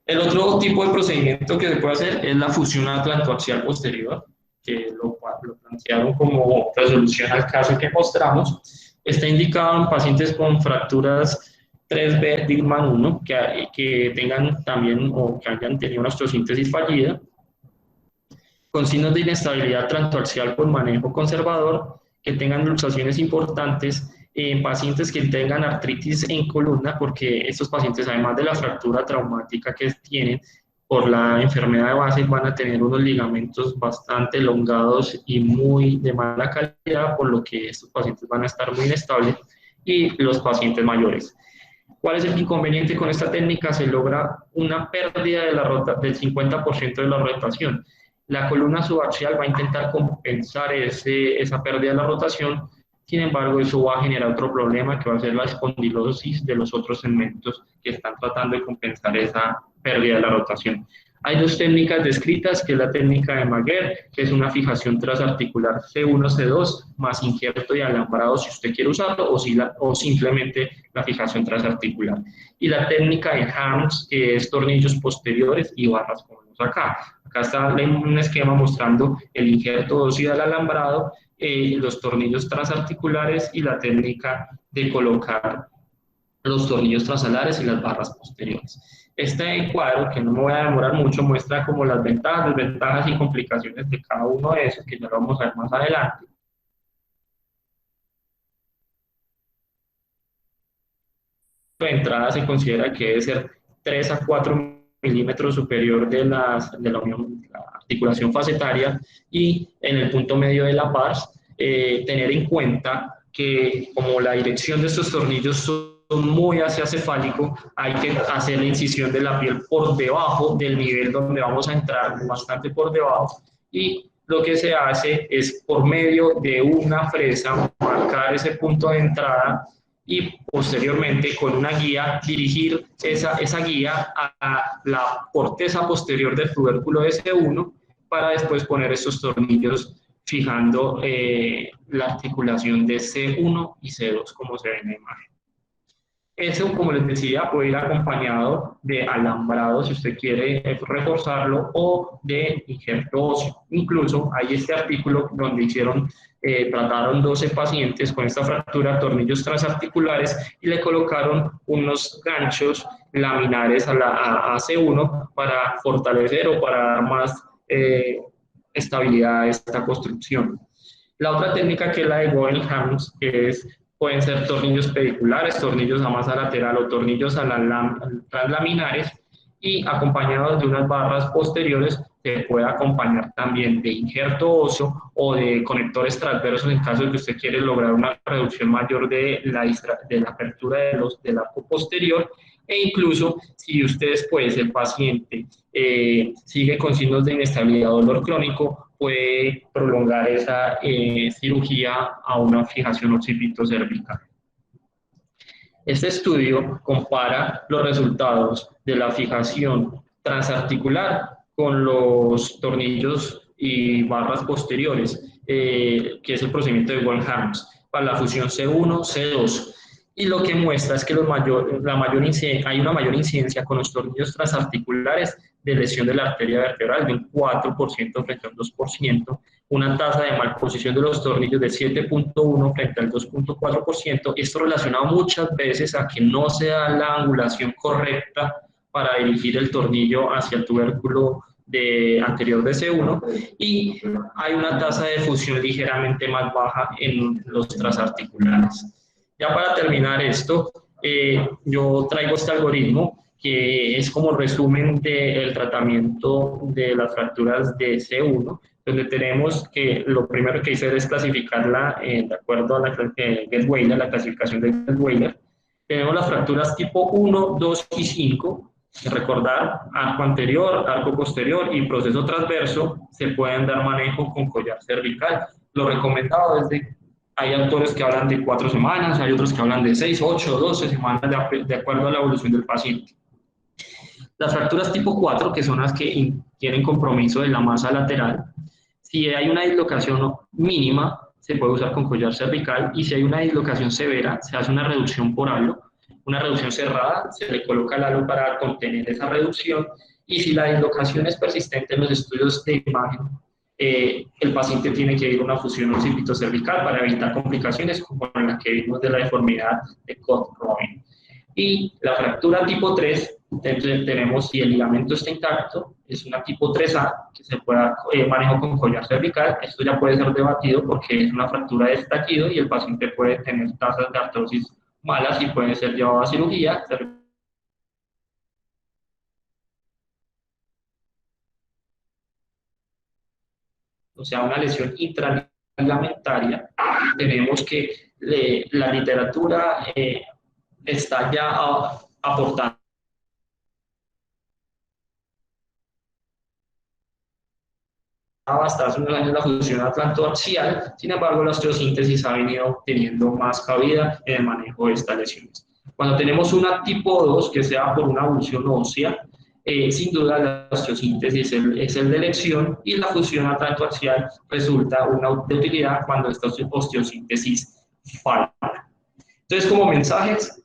El otro tipo de procedimiento que se puede hacer es la fusión atlantoaxial posterior, que lo plantearon como resolución al caso que mostramos. Está indicado en pacientes con fracturas 3B Dickman 1 que tengan también o que hayan tenido una osteosíntesis fallida, con signos de inestabilidad atlantoaxial por manejo conservador, que tengan luxaciones importantes, en pacientes que tengan artritis en columna, porque estos pacientes, además de la fractura traumática que tienen por la enfermedad de base, van a tener unos ligamentos bastante elongados y muy de mala calidad, por lo que estos pacientes van a estar muy inestables, y los pacientes mayores. ¿Cuál es el inconveniente con esta técnica? Se logra una pérdida del 50% de la rotación. La columna subaxial va a intentar compensar esa pérdida de la rotación. Sin embargo, eso va a generar otro problema, que va a ser la espondilosis de los otros segmentos que están tratando de compensar esa pérdida de la rotación. Hay dos técnicas descritas, que es la técnica de Maguire, que es una fijación transarticular C1, C2, más injerto y alambrado si usted quiere usarlo, o simplemente la fijación transarticular. Y la técnica de Harms, que es tornillos posteriores y barras como vemos acá. Acá está un esquema mostrando el injerto óseo y el alambrado, los tornillos transarticulares y la técnica de colocar los tornillos trasalares y las barras posteriores. Este cuadro, que no me voy a demorar mucho, muestra como las ventajas, desventajas y complicaciones de cada uno de esos, que ya lo vamos a ver más adelante. De entrada se considera que debe ser 3 a 4 milímetros superior de la articulación facetaria, y en el punto medio de la pars, tener en cuenta que como la dirección de estos tornillos son muy hacia cefálico, hay que hacer la incisión de la piel por debajo del nivel donde vamos a entrar, bastante por debajo, y lo que se hace es por medio de una fresa marcar ese punto de entrada y posteriormente con una guía dirigir esa guía a la corteza posterior del tubérculo de C1 para después poner estos tornillos fijando la articulación de C1 y C2 como se ve en la imagen. Eso, como les decía, puede ir acompañado de alambrado si usted quiere reforzarlo, o de injerto óseo. Incluso hay este artículo donde trataron 12 pacientes con esta fractura, tornillos transarticulares, y le colocaron unos ganchos laminares a C1 para fortalecer o para dar más estabilidad a esta construcción. La otra técnica, que es la de Goel-Harms, pueden ser tornillos pediculares, tornillos a masa lateral o tornillos translaminares, y acompañados de unas barras posteriores. Se puede acompañar también de injerto óseo o de conectores transversos en caso de que usted quiera lograr una reducción mayor de la apertura del arco posterior, e incluso si usted después, el paciente, sigue con signos de inestabilidad o dolor crónico, puede prolongar esa cirugía a una fijación occipito-cervical. Este estudio compara los resultados de la fijación transarticular con los tornillos y barras posteriores, que es el procedimiento de Goel-Harms, para la fusión C1, C2. Y lo que muestra es que hay una mayor incidencia con los tornillos transarticulares de lesión de la arteria vertebral de un 4% frente al 2%, una tasa de malposición de los tornillos de 7.1 frente al 2.4%, esto relacionado muchas veces a que no se da la angulación correcta para dirigir el tornillo hacia el tubérculo anterior de C1, y hay una tasa de fusión ligeramente más baja en los transarticulares. Ya para terminar esto, yo traigo este algoritmo que es como resumen del tratamiento de las fracturas de C1, donde tenemos que lo primero que hice es clasificarla de acuerdo a la Guttweiler, la clasificación de Guttweiler. Tenemos las fracturas tipo 1, 2 y 5. Recordar, arco anterior, arco posterior y proceso transverso, se pueden dar manejo con collar cervical. Lo recomendado es hay autores que hablan de 4 semanas, hay otros que hablan de 6, 8, 12 semanas, de acuerdo a la evolución del paciente. Las fracturas tipo 4, que son las que tienen compromiso de la masa lateral, si hay una dislocación mínima, se puede usar con collar cervical, y si hay una dislocación severa, se hace una reducción por halo, una reducción cerrada, se le coloca el halo para contener esa reducción, y si la dislocación es persistente en los estudios de imagen, el paciente tiene que ir a una fusión occipito-cervical para evitar complicaciones como la que vimos de la deformidad de Codd-Robin. Y la fractura tipo 3, entonces tenemos, si el ligamento está intacto, es una tipo 3A, que se puede manejar con collar cervical. Esto ya puede ser debatido porque es una fractura de estallido y el paciente puede tener tasas de artrosis malas y puede ser llevado a cirugía. O sea, una lesión intraligamentaria. Tenemos que la literatura está ya aportando hasta hace unos años la fusión atlantoaxial. Sin embargo, la osteosíntesis ha venido teniendo más cabida en el manejo de estas lesiones. Cuando tenemos una tipo 2, que sea por una avulsión ósea, sin duda la osteosíntesis es el de elección y la fusión atractoaxial resulta una de utilidad cuando esta osteosíntesis falla. Entonces, como mensajes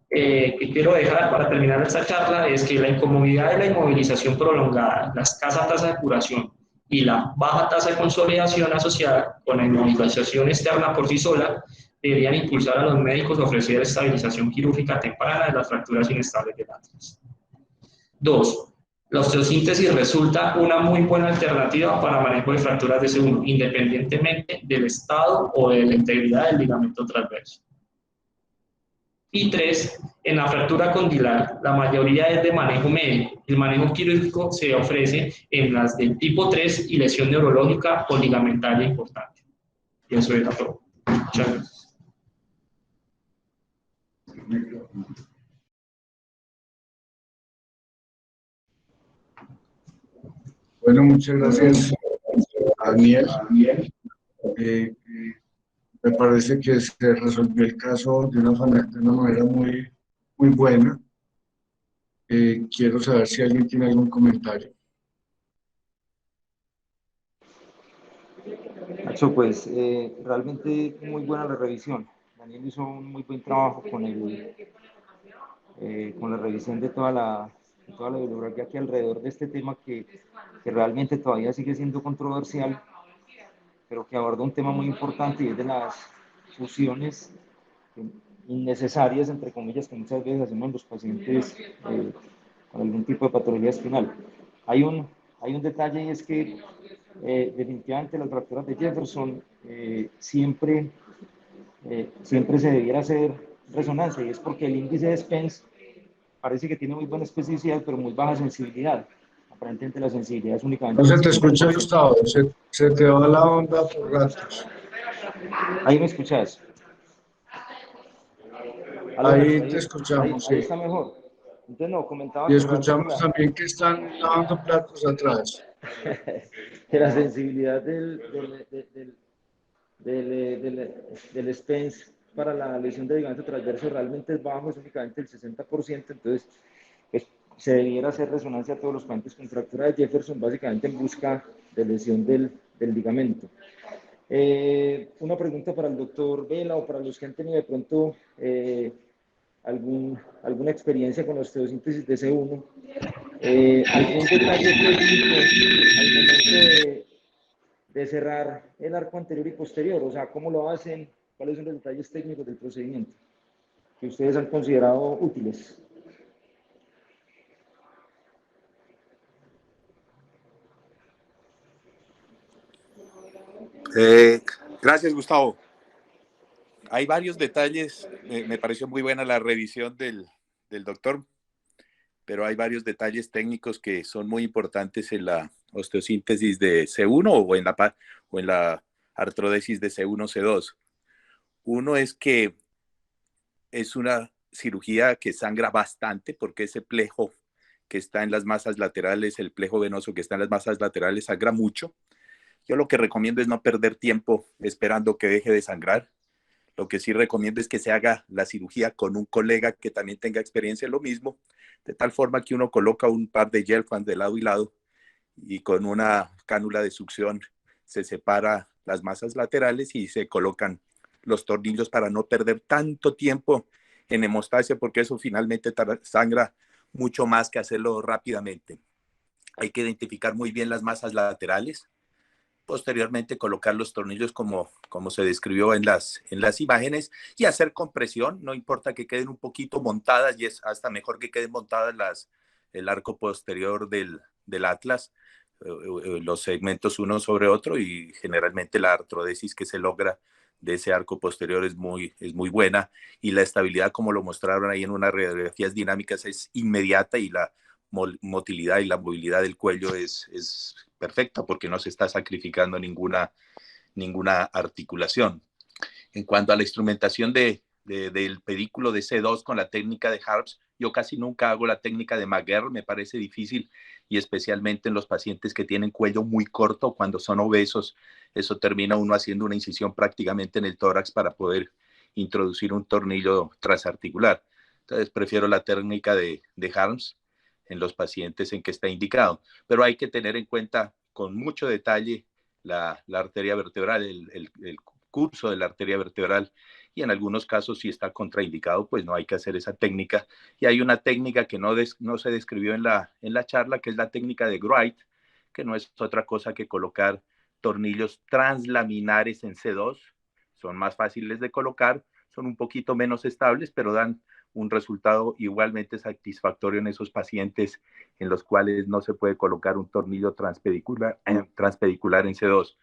que quiero dejar para terminar esta charla es que la incomodidad de la inmovilización prolongada, la escasa tasa de curación y la baja tasa de consolidación asociada con la inmovilización externa por sí sola deberían impulsar a los médicos a ofrecer estabilización quirúrgica temprana de las fracturas inestables del atlas. 2. La osteosíntesis resulta una muy buena alternativa para manejo de fracturas de C1, independientemente del estado o de la integridad del ligamento transverso. Y 3, en la fractura condilar, la mayoría es de manejo médico. El manejo quirúrgico se ofrece en las del tipo 3 y lesión neurológica o ligamentaria importante. Y eso era todo. Muchas gracias. Bueno, muchas gracias, Daniel. Me parece que se resolvió el caso de una manera muy buena. Quiero saber si alguien tiene algún comentario. Nacho, pues realmente muy buena la revisión. Daniel hizo un muy buen trabajo con la revisión de toda la bibliografía que alrededor de este tema que realmente todavía sigue siendo controversial, pero que aborda un tema muy importante y es de las fusiones innecesarias, entre comillas, que muchas veces hacemos los pacientes con algún tipo de patología espinal. Hay un detalle y es que definitivamente las fracturas de Jefferson siempre se debiera hacer resonancia, y es porque el índice de Spence parece que tiene muy buena especificidad, pero muy baja sensibilidad. Aparentemente la sensibilidad es únicamente... No se te escucha, Gustavo, se te va la onda por ratos. Ahí me escuchas. Ahí te escuchamos, ahí sí. está mejor. Entonces, no, comentaba Y que escuchamos también que están lavando platos atrás. que la sensibilidad del Spence para la lesión de ligamento transverso realmente es bajo, es únicamente el 60%, entonces pues, se debiera hacer resonancia a todos los pacientes con fractura de Jefferson, básicamente en busca de lesión del ligamento. Una pregunta para el doctor Vela o para los que han tenido de pronto alguna experiencia con la osteosíntesis de C1. ¿Algún detalle técnico al momento de cerrar el arco anterior y posterior? O sea, ¿cómo lo hacen? ¿Cuáles son los detalles técnicos del procedimiento que ustedes han considerado útiles? Gracias, Gustavo. Hay varios detalles. Me pareció muy buena la revisión del doctor, pero hay varios detalles técnicos que son muy importantes en la osteosíntesis de C1 o en la artrodesis de C1, C2. Uno es que es una cirugía que sangra bastante porque ese plejo que está en las masas laterales, el plejo venoso que está en las masas laterales, sangra mucho. Yo lo que recomiendo es no perder tiempo esperando que deje de sangrar. Lo que sí recomiendo es que se haga la cirugía con un colega que también tenga experiencia en lo mismo, de tal forma que uno coloca un par de gel fans de lado y lado y con una cánula de succión se separa las masas laterales y se colocan los tornillos para no perder tanto tiempo en hemostasia, porque eso finalmente sangra mucho más que hacerlo rápidamente. Hay que identificar muy bien las masas laterales. Posteriormente colocar los tornillos como se describió en las imágenes y hacer compresión, no importa que queden un poquito montadas y es hasta mejor que queden montadas el arco posterior del atlas, los segmentos uno sobre otro, y generalmente la artrodesis que se logra de ese arco posterior es muy buena, y la estabilidad, como lo mostraron ahí en unas radiografías dinámicas, es inmediata, y la motilidad y la movilidad del cuello es perfecta porque no se está sacrificando ninguna articulación. En cuanto a la instrumentación del pedículo de C2 con la técnica de Harps, yo casi nunca hago la técnica de Maguire, me parece difícil, y especialmente en los pacientes que tienen cuello muy corto, cuando son obesos, eso termina uno haciendo una incisión prácticamente en el tórax para poder introducir un tornillo transarticular. Entonces prefiero la técnica de Harms. en los pacientes en que está indicado. Pero hay que tener en cuenta con mucho detalle la arteria vertebral, el curso de la arteria vertebral, y en algunos casos si está contraindicado, pues no hay que hacer esa técnica. Y hay una técnica que no se describió en la charla, que es la técnica de Wright, que no es otra cosa que colocar tornillos translaminares en C2. Son más fáciles de colocar, son un poquito menos estables, pero dan un resultado igualmente satisfactorio en esos pacientes en los cuales no se puede colocar un tornillo transpedicular en C2.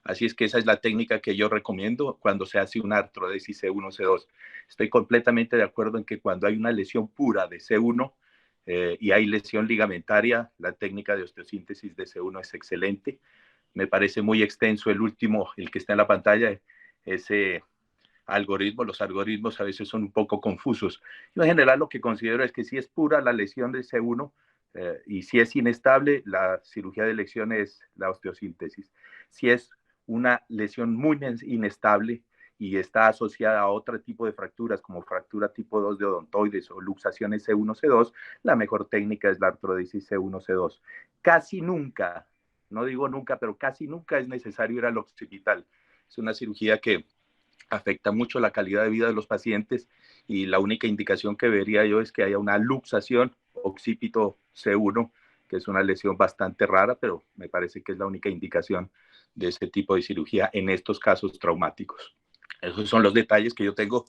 Así es que esa es la técnica que yo recomiendo cuando se hace una artrodesis C1, C2. Estoy completamente de acuerdo en que cuando hay una lesión pura de C1 y hay lesión ligamentaria, la técnica de osteosíntesis de C1 es excelente. Me parece muy extenso el último, el que está en la pantalla, ese algoritmo. Los algoritmos a veces son un poco confusos. Yo en general lo que considero es que si es pura la lesión de C1 y si es inestable, la cirugía de elección es la osteosíntesis. Si es una lesión muy inestable y está asociada a otro tipo de fracturas, como fractura tipo 2 de odontoides o luxaciones C1, C2, la mejor técnica es la artrodesis C1, C2. Casi nunca, no digo nunca, pero casi nunca es necesario ir al occipital. Es una cirugía que afecta mucho la calidad de vida de los pacientes y la única indicación que vería yo es que haya una luxación occipito C1, que es una lesión bastante rara, pero me parece que es la única indicación de ese tipo de cirugía en estos casos traumáticos. Esos son los detalles que yo tengo.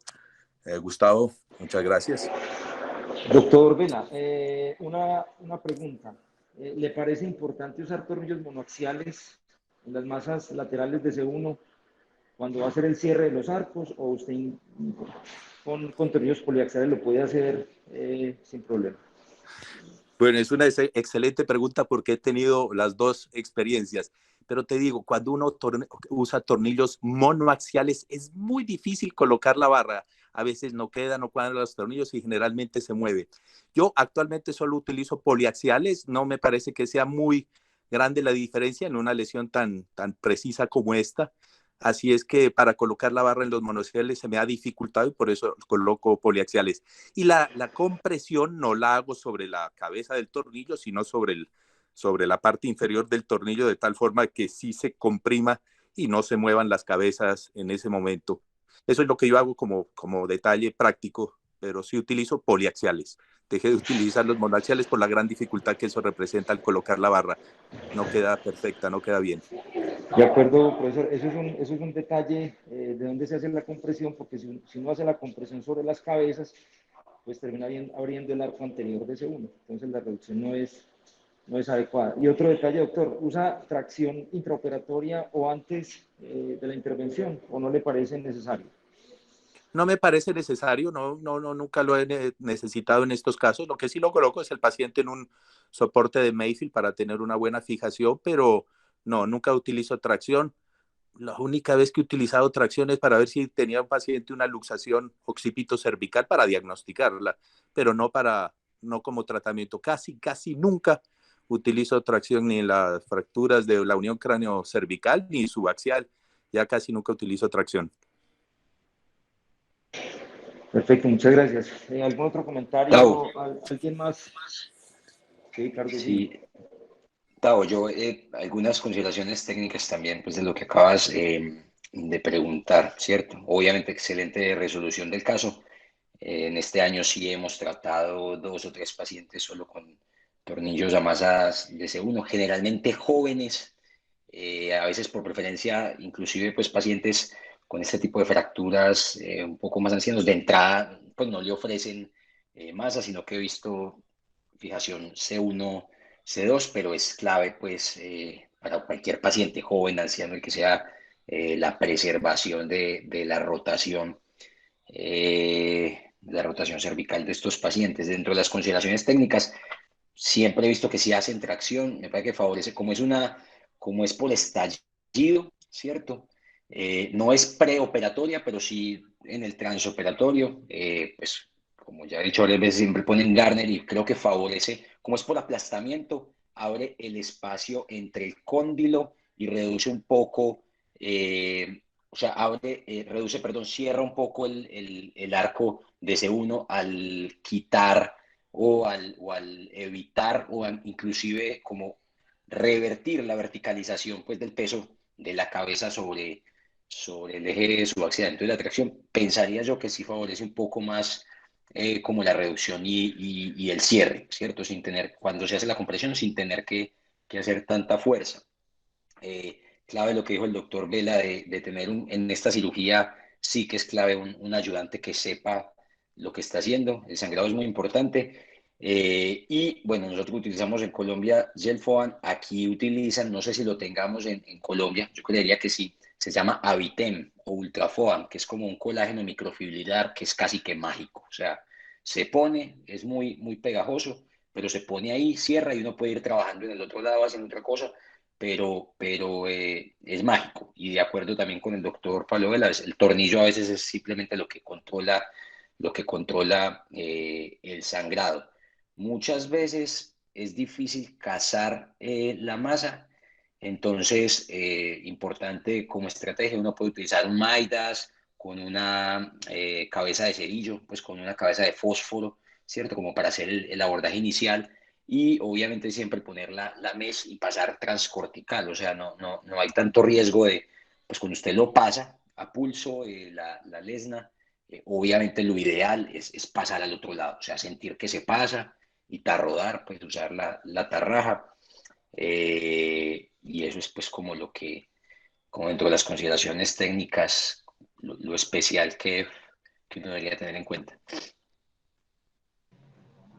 Gustavo, muchas gracias. Doctor Vela, una pregunta. ¿Le parece importante usar tornillos monoaxiales en las masas laterales de C1 cuando va a hacer el cierre de los arcos, o usted con tornillos poliaxiales lo puede hacer sin problema? Bueno, es una excelente pregunta porque he tenido las dos experiencias. Pero te digo, cuando uno usa tornillos monoaxiales es muy difícil colocar la barra. A veces no quedan, no cuadran los tornillos y generalmente se mueve. Yo actualmente solo utilizo poliaxiales. No me parece que sea muy grande la diferencia en una lesión tan precisa como esta. Así es que para colocar la barra en los monoaxiales se me ha dificultado y por eso coloco poliaxiales. Y la compresión no la hago sobre la cabeza del tornillo, sino sobre la parte inferior del tornillo, de tal forma que sí se comprima y no se muevan las cabezas en ese momento. Eso es lo que yo hago como detalle práctico, pero sí utilizo poliaxiales. Dejé de utilizar los monoaxiales por la gran dificultad que eso representa al colocar la barra. No queda perfecta, no queda bien. De acuerdo, profesor. Eso es un detalle de dónde se hace la compresión, porque si uno hace la compresión sobre las cabezas, pues termina abriendo el arco anterior de C1. Entonces la reducción no es adecuada. Y otro detalle, doctor, ¿usa tracción intraoperatoria o antes de la intervención, o no le parece necesario? No me parece necesario, nunca lo he necesitado en estos casos. Lo que sí lo coloco es el paciente en un soporte de Mayfield para tener una buena fijación, pero no, nunca utilizo tracción. La única vez que he utilizado tracción es para ver si tenía un paciente una luxación occipito cervical para diagnosticarla, pero no como tratamiento. Casi nunca utilizo tracción ni en las fracturas de la unión cráneo-cervical ni subaxial. Ya casi nunca utilizo tracción. Perfecto, muchas gracias. ¿Algún otro comentario? Tao. ¿Alguien más? Sí, claro que sí. Sí, Tao, yo algunas consideraciones técnicas también, pues de lo que acabas de preguntar, ¿cierto? Obviamente, excelente resolución del caso. En este año sí hemos tratado 2 o 3 pacientes solo con tornillos a masas de C1, generalmente jóvenes, a veces por preferencia, inclusive pues pacientes con este tipo de fracturas un poco más ancianos. De entrada, pues no le ofrecen masa, sino que he visto fijación C1, C2, pero es clave pues para cualquier paciente joven, anciano, el que sea, la preservación de la rotación cervical de estos pacientes. Dentro de las consideraciones técnicas, siempre he visto que si hacen tracción, me parece que favorece, como es por estallido, ¿cierto? No es preoperatoria, pero sí en el transoperatorio, pues como ya he dicho varias veces, siempre ponen Garner y creo que favorece, como es por aplastamiento, abre el espacio entre el cóndilo y reduce un poco, o sea, cierra un poco el arco de C1 al quitar o al evitar inclusive como revertir la verticalización pues, del peso de la cabeza sobre el eje subaxial. Entonces la tracción pensaría yo que sí favorece un poco más como la reducción y el cierre, ¿cierto? Sin tener, cuando se hace la compresión sin tener que hacer tanta fuerza. Clave lo que dijo el doctor Vela de tener en esta cirugía, sí que es clave un ayudante que sepa lo que está haciendo. El sangrado es muy importante. Y bueno, nosotros utilizamos en Colombia gel Foam. Aquí utilizan, no sé si lo tengamos en Colombia, yo creería que sí, se llama Avitem o Ultrafoam, que es como un colágeno microfibrilar que es casi que mágico. O sea, se pone, es muy, muy pegajoso, pero se pone ahí, cierra y uno puede ir trabajando en el otro lado haciendo otra cosa, pero es mágico. Y de acuerdo también con el doctor Pablo Vela, el tornillo a veces es simplemente lo que controla el sangrado. Muchas veces es difícil cazar la masa, entonces importante como estrategia, uno puede utilizar un Midas con una cabeza de cerillo, pues con una cabeza de fósforo, ¿cierto? Como para hacer el abordaje inicial y obviamente siempre poner la mesh y pasar transcortical, o sea, no hay tanto riesgo de, pues cuando usted lo pasa a pulso, la lesna, obviamente lo ideal es pasar al otro lado, o sea, sentir que se pasa y tarrodar, pues usar la tarraja, y eso es pues como como dentro de las consideraciones técnicas, lo especial que uno debería tener en cuenta.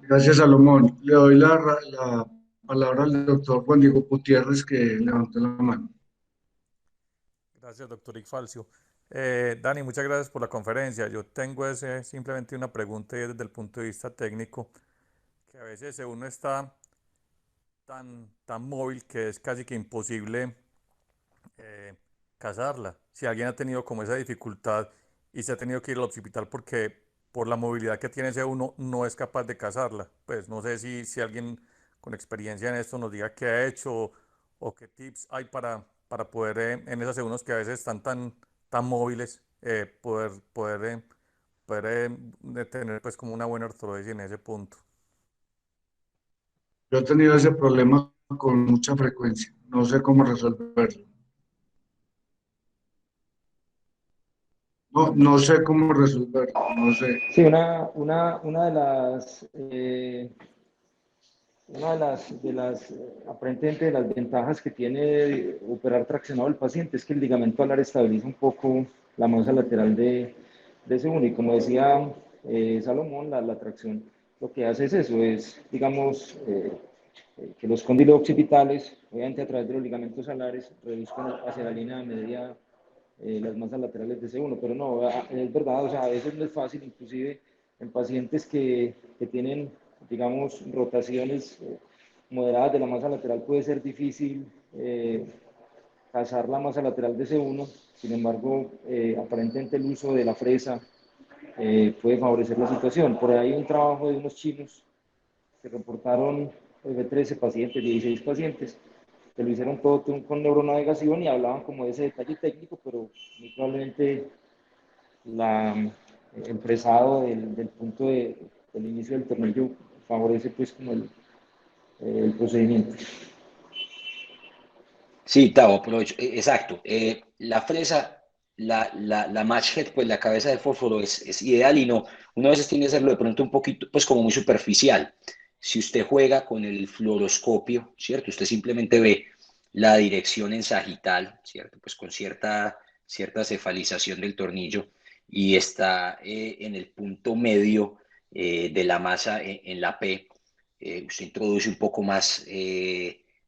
Gracias, Salomón. Le doy la palabra al doctor Juan Diego Gutiérrez, que levantó la mano. Gracias, doctor Icfalcio. Dani, muchas gracias por la conferencia. Yo tengo simplemente una pregunta y es desde el punto de vista técnico, que a veces uno está tan móvil que es casi que imposible eh, cazarla. Si alguien ha tenido como esa dificultad y se ha tenido que ir al hospital porque por la movilidad que tiene ese uno no es capaz de cazarla, pues no sé si alguien con experiencia en esto nos diga qué ha hecho o qué tips hay para poder en esas unos que a veces están tan móviles, poder tener pues como una buena ortodoxia en ese punto. Yo he tenido ese problema con mucha frecuencia. No sé cómo resolverlo. No sé cómo resolverlo. No sé. Sí, una de las aparentemente de las ventajas que tiene operar traccionado el paciente es que el ligamento alar estabiliza un poco la masa lateral de ese uno. Y como decía Salomón, la tracción lo que hace es eso, es, digamos, que los cóndilos occipitales, obviamente a través de los ligamentos alares, reduzcan hacia la línea media las masas laterales de C1, pero no, es verdad, o sea, a veces no es fácil, inclusive en pacientes que tienen, digamos, rotaciones moderadas de la masa lateral puede ser difícil cazar la masa lateral de C1, sin embargo, aparentemente el uso de la fresa puede favorecer la situación. Por ahí hay un trabajo de unos chinos que reportaron 13 pacientes, 16 pacientes, que lo hicieron todo con neuronavegación y hablaban como de ese detalle técnico, pero muy probablemente el fresado del punto del inicio del tornillo favorece pues como el procedimiento. Sí, Tavo, aprovecho. Exacto. La fresa, la match head, pues la cabeza de fósforo es ideal y no, uno a veces tiene que hacerlo de pronto un poquito, pues como muy superficial. Si usted juega con el fluoroscopio, ¿cierto? Usted simplemente ve la dirección en sagital, ¿cierto? Pues con cierta cefalización del tornillo y está en el punto medio de la masa en la P. Usted introduce un poco más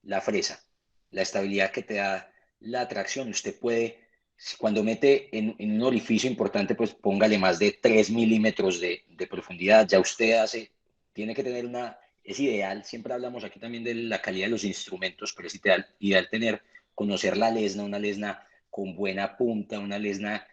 la fresa, la estabilidad que te da la tracción. Usted puede, cuando mete en un orificio importante, pues póngale más de 3 milímetros de profundidad. Ya usted tiene que tener es ideal, siempre hablamos aquí también de la calidad de los instrumentos, pero es ideal conocer la lesna, una lesna con buena punta, una lesna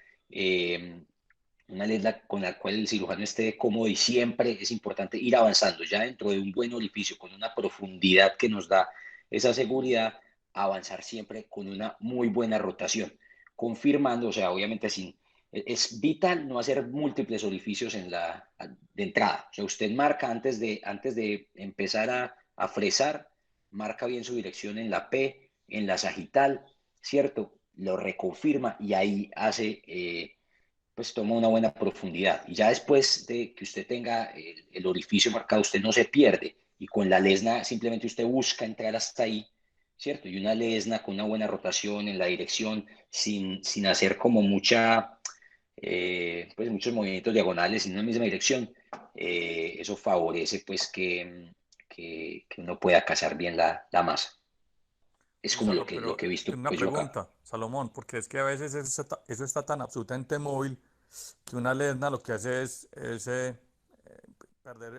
con la cual el cirujano esté cómodo y siempre es importante ir avanzando ya dentro de un buen orificio con una profundidad que nos da esa seguridad, avanzar siempre con una muy buena rotación, confirmando, o sea, obviamente es vital no hacer múltiples orificios de entrada. O sea, usted marca antes de empezar a fresar, marca bien su dirección en la P, en la sagital, ¿cierto? Lo reconfirma y ahí pues toma una buena profundidad. Y ya después de que usted tenga el orificio marcado, usted no se pierde. Y con la lesna simplemente usted busca entrar hasta ahí, ¿cierto? Y una lesna con una buena rotación en la dirección, sin hacer como pues muchos movimientos diagonales en una misma dirección, eso favorece pues que uno pueda cazar bien la masa. Es como Gonzalo, lo pero que he visto una pues yo acá. pregunta, Salomón, porque es que a veces eso está tan absolutamente móvil que una lesna lo que hace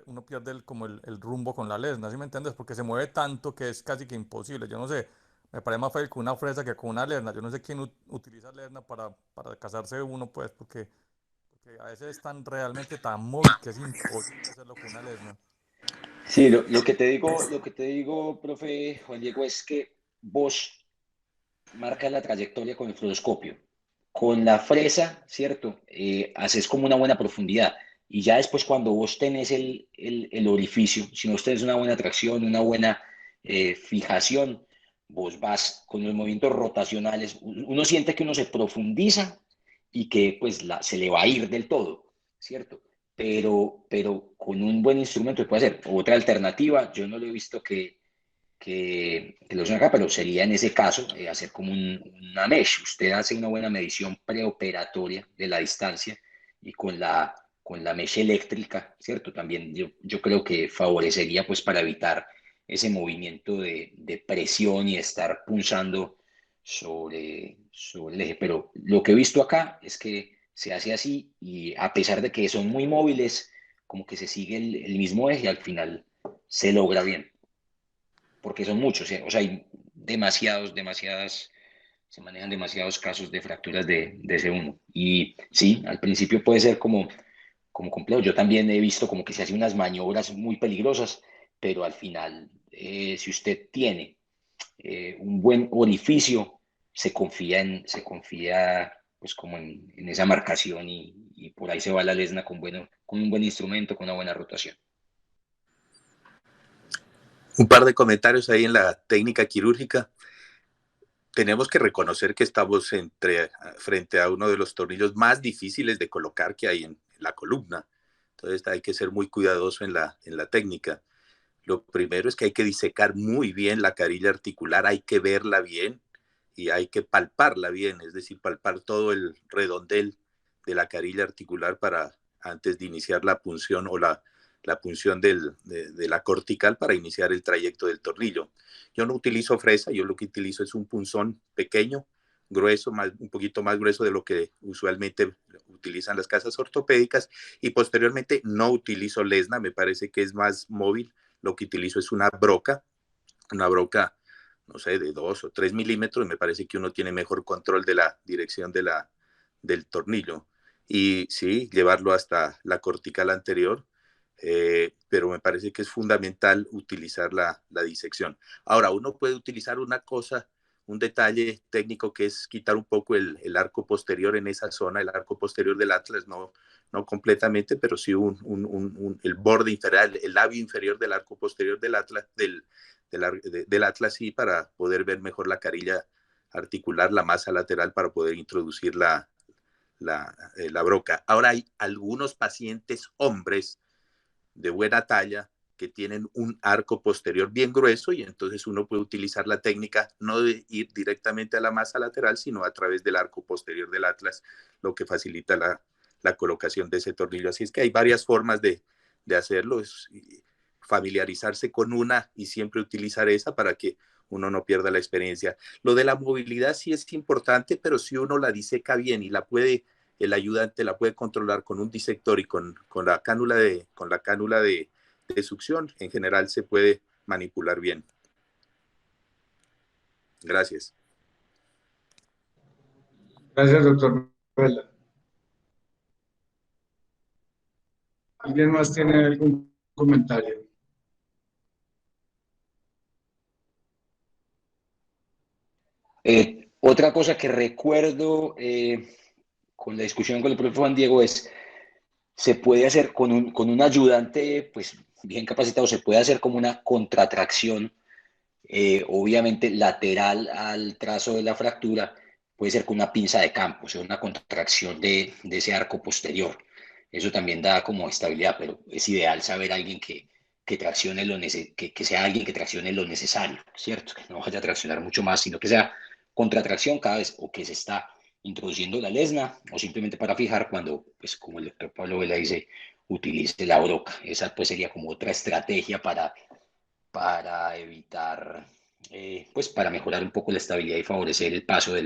uno pierde como el rumbo con la lesna, ¿sí me entiendes? Porque se mueve tanto que es casi que imposible. Yo no sé, me parece más fácil con una fresa que con una lesna. Yo no sé quién utiliza lesna para cazarse uno, pues, porque a veces es realmente tan móvil que es imposible hacerlo con una lesna. Sí, lo que te digo, profe Juan Diego, es que vos marcas la trayectoria con el fluoroscopio. Con la fresa, ¿cierto? Haces como una buena profundidad. Y ya después cuando vos tenés el orificio, si no tenés una buena tracción, una buena fijación, vos vas con los movimientos rotacionales. Uno siente que uno se profundiza y que pues se le va a ir del todo, ¿cierto? Pero con un buen instrumento se puede hacer. Otra alternativa, yo no lo he visto que lo usen acá, pero sería en ese caso hacer como una mesh. Usted hace una buena medición preoperatoria de la distancia y con la mesh eléctrica, ¿cierto? También yo creo que favorecería pues para evitar ese movimiento de presión y estar punzando sobre el eje. Pero lo que he visto acá es que se hace así y a pesar de que son muy móviles, como que se sigue el mismo eje, al final se logra bien porque son muchos, ¿eh? O sea, hay se manejan demasiados casos de fracturas de C1. Y sí, al principio puede ser como complejo. Yo también he visto como que se hacen unas maniobras muy peligrosas, pero al final, si usted tiene un buen orificio, se confía pues como en esa marcación y por ahí se va la lesna con un buen instrumento, con una buena rotación. Un par de comentarios ahí en la técnica quirúrgica. Tenemos que reconocer que estamos frente a uno de los tornillos más difíciles de colocar que hay en la columna. Entonces hay que ser muy cuidadoso en la técnica. Lo primero es que hay que disecar muy bien la carilla articular, hay que verla bien y hay que palparla bien, es decir, palpar todo el redondel de la carilla articular para antes de iniciar la punción o la punción de la cortical para iniciar el trayecto del tornillo. Yo no utilizo fresa, yo lo que utilizo es un punzón pequeño, grueso, un poquito más grueso de lo que usualmente utilizan las casas ortopédicas, y posteriormente no utilizo lesna, me parece que es más móvil. Lo que utilizo es una broca, no sé, de 2 o 3 milímetros. Me parece que uno tiene mejor control de la dirección del tornillo. Y sí, llevarlo hasta la cortical anterior, pero me parece que es fundamental utilizar la disección. Ahora, uno puede utilizar un detalle técnico que es quitar un poco el arco posterior en esa zona, el arco posterior del atlas, no completamente, pero sí el borde inferior, el labio inferior del arco posterior del atlas, del atlas, sí, para poder ver mejor la carilla articular, la masa lateral, para poder introducir la broca. Ahora hay algunos pacientes hombres de buena talla que tienen un arco posterior bien grueso, y entonces uno puede utilizar la técnica no de ir directamente a la masa lateral, sino a través del arco posterior del atlas, lo que facilita la colocación de ese tornillo. Así es que hay varias formas de hacerlo, es familiarizarse con una y siempre utilizar esa para que uno no pierda la experiencia. Lo de la movilidad sí es importante, pero si uno la diseca bien y el ayudante la puede controlar con un disector y con la cánula de succión, en general se puede manipular bien. Gracias. Gracias, doctor Vela. ¿Alguien más tiene algún comentario? Otra cosa que recuerdo con la discusión con el profe Juan Diego es, se puede hacer con un ayudante pues bien capacitado, se puede hacer como una contratracción, obviamente lateral al trazo de la fractura, puede ser con una pinza de campo, o sea, una contracción de ese arco posterior. Eso también da como estabilidad, pero es ideal saber a alguien que traccione que sea alguien que traccione lo necesario, ¿cierto? Que no vaya a traccionar mucho más, sino que sea contratracción cada vez o que se está introduciendo la lesna o simplemente para fijar cuando, pues como el doctor Pablo Vela dice, utilice la broca. Esa pues sería como otra estrategia para evitar, pues para mejorar un poco la estabilidad y favorecer el paso de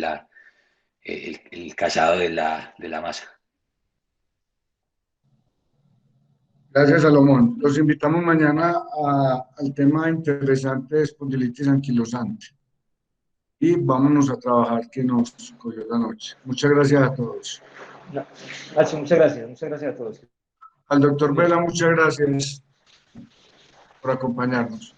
el cazado de la masa. Gracias, Salomón. Los invitamos mañana al tema interesante de espondilitis anquilosante. Y vámonos a trabajar que nos cogió la noche. Muchas gracias a todos. No, muchas gracias a todos. Al doctor Vela, muchas gracias por acompañarnos.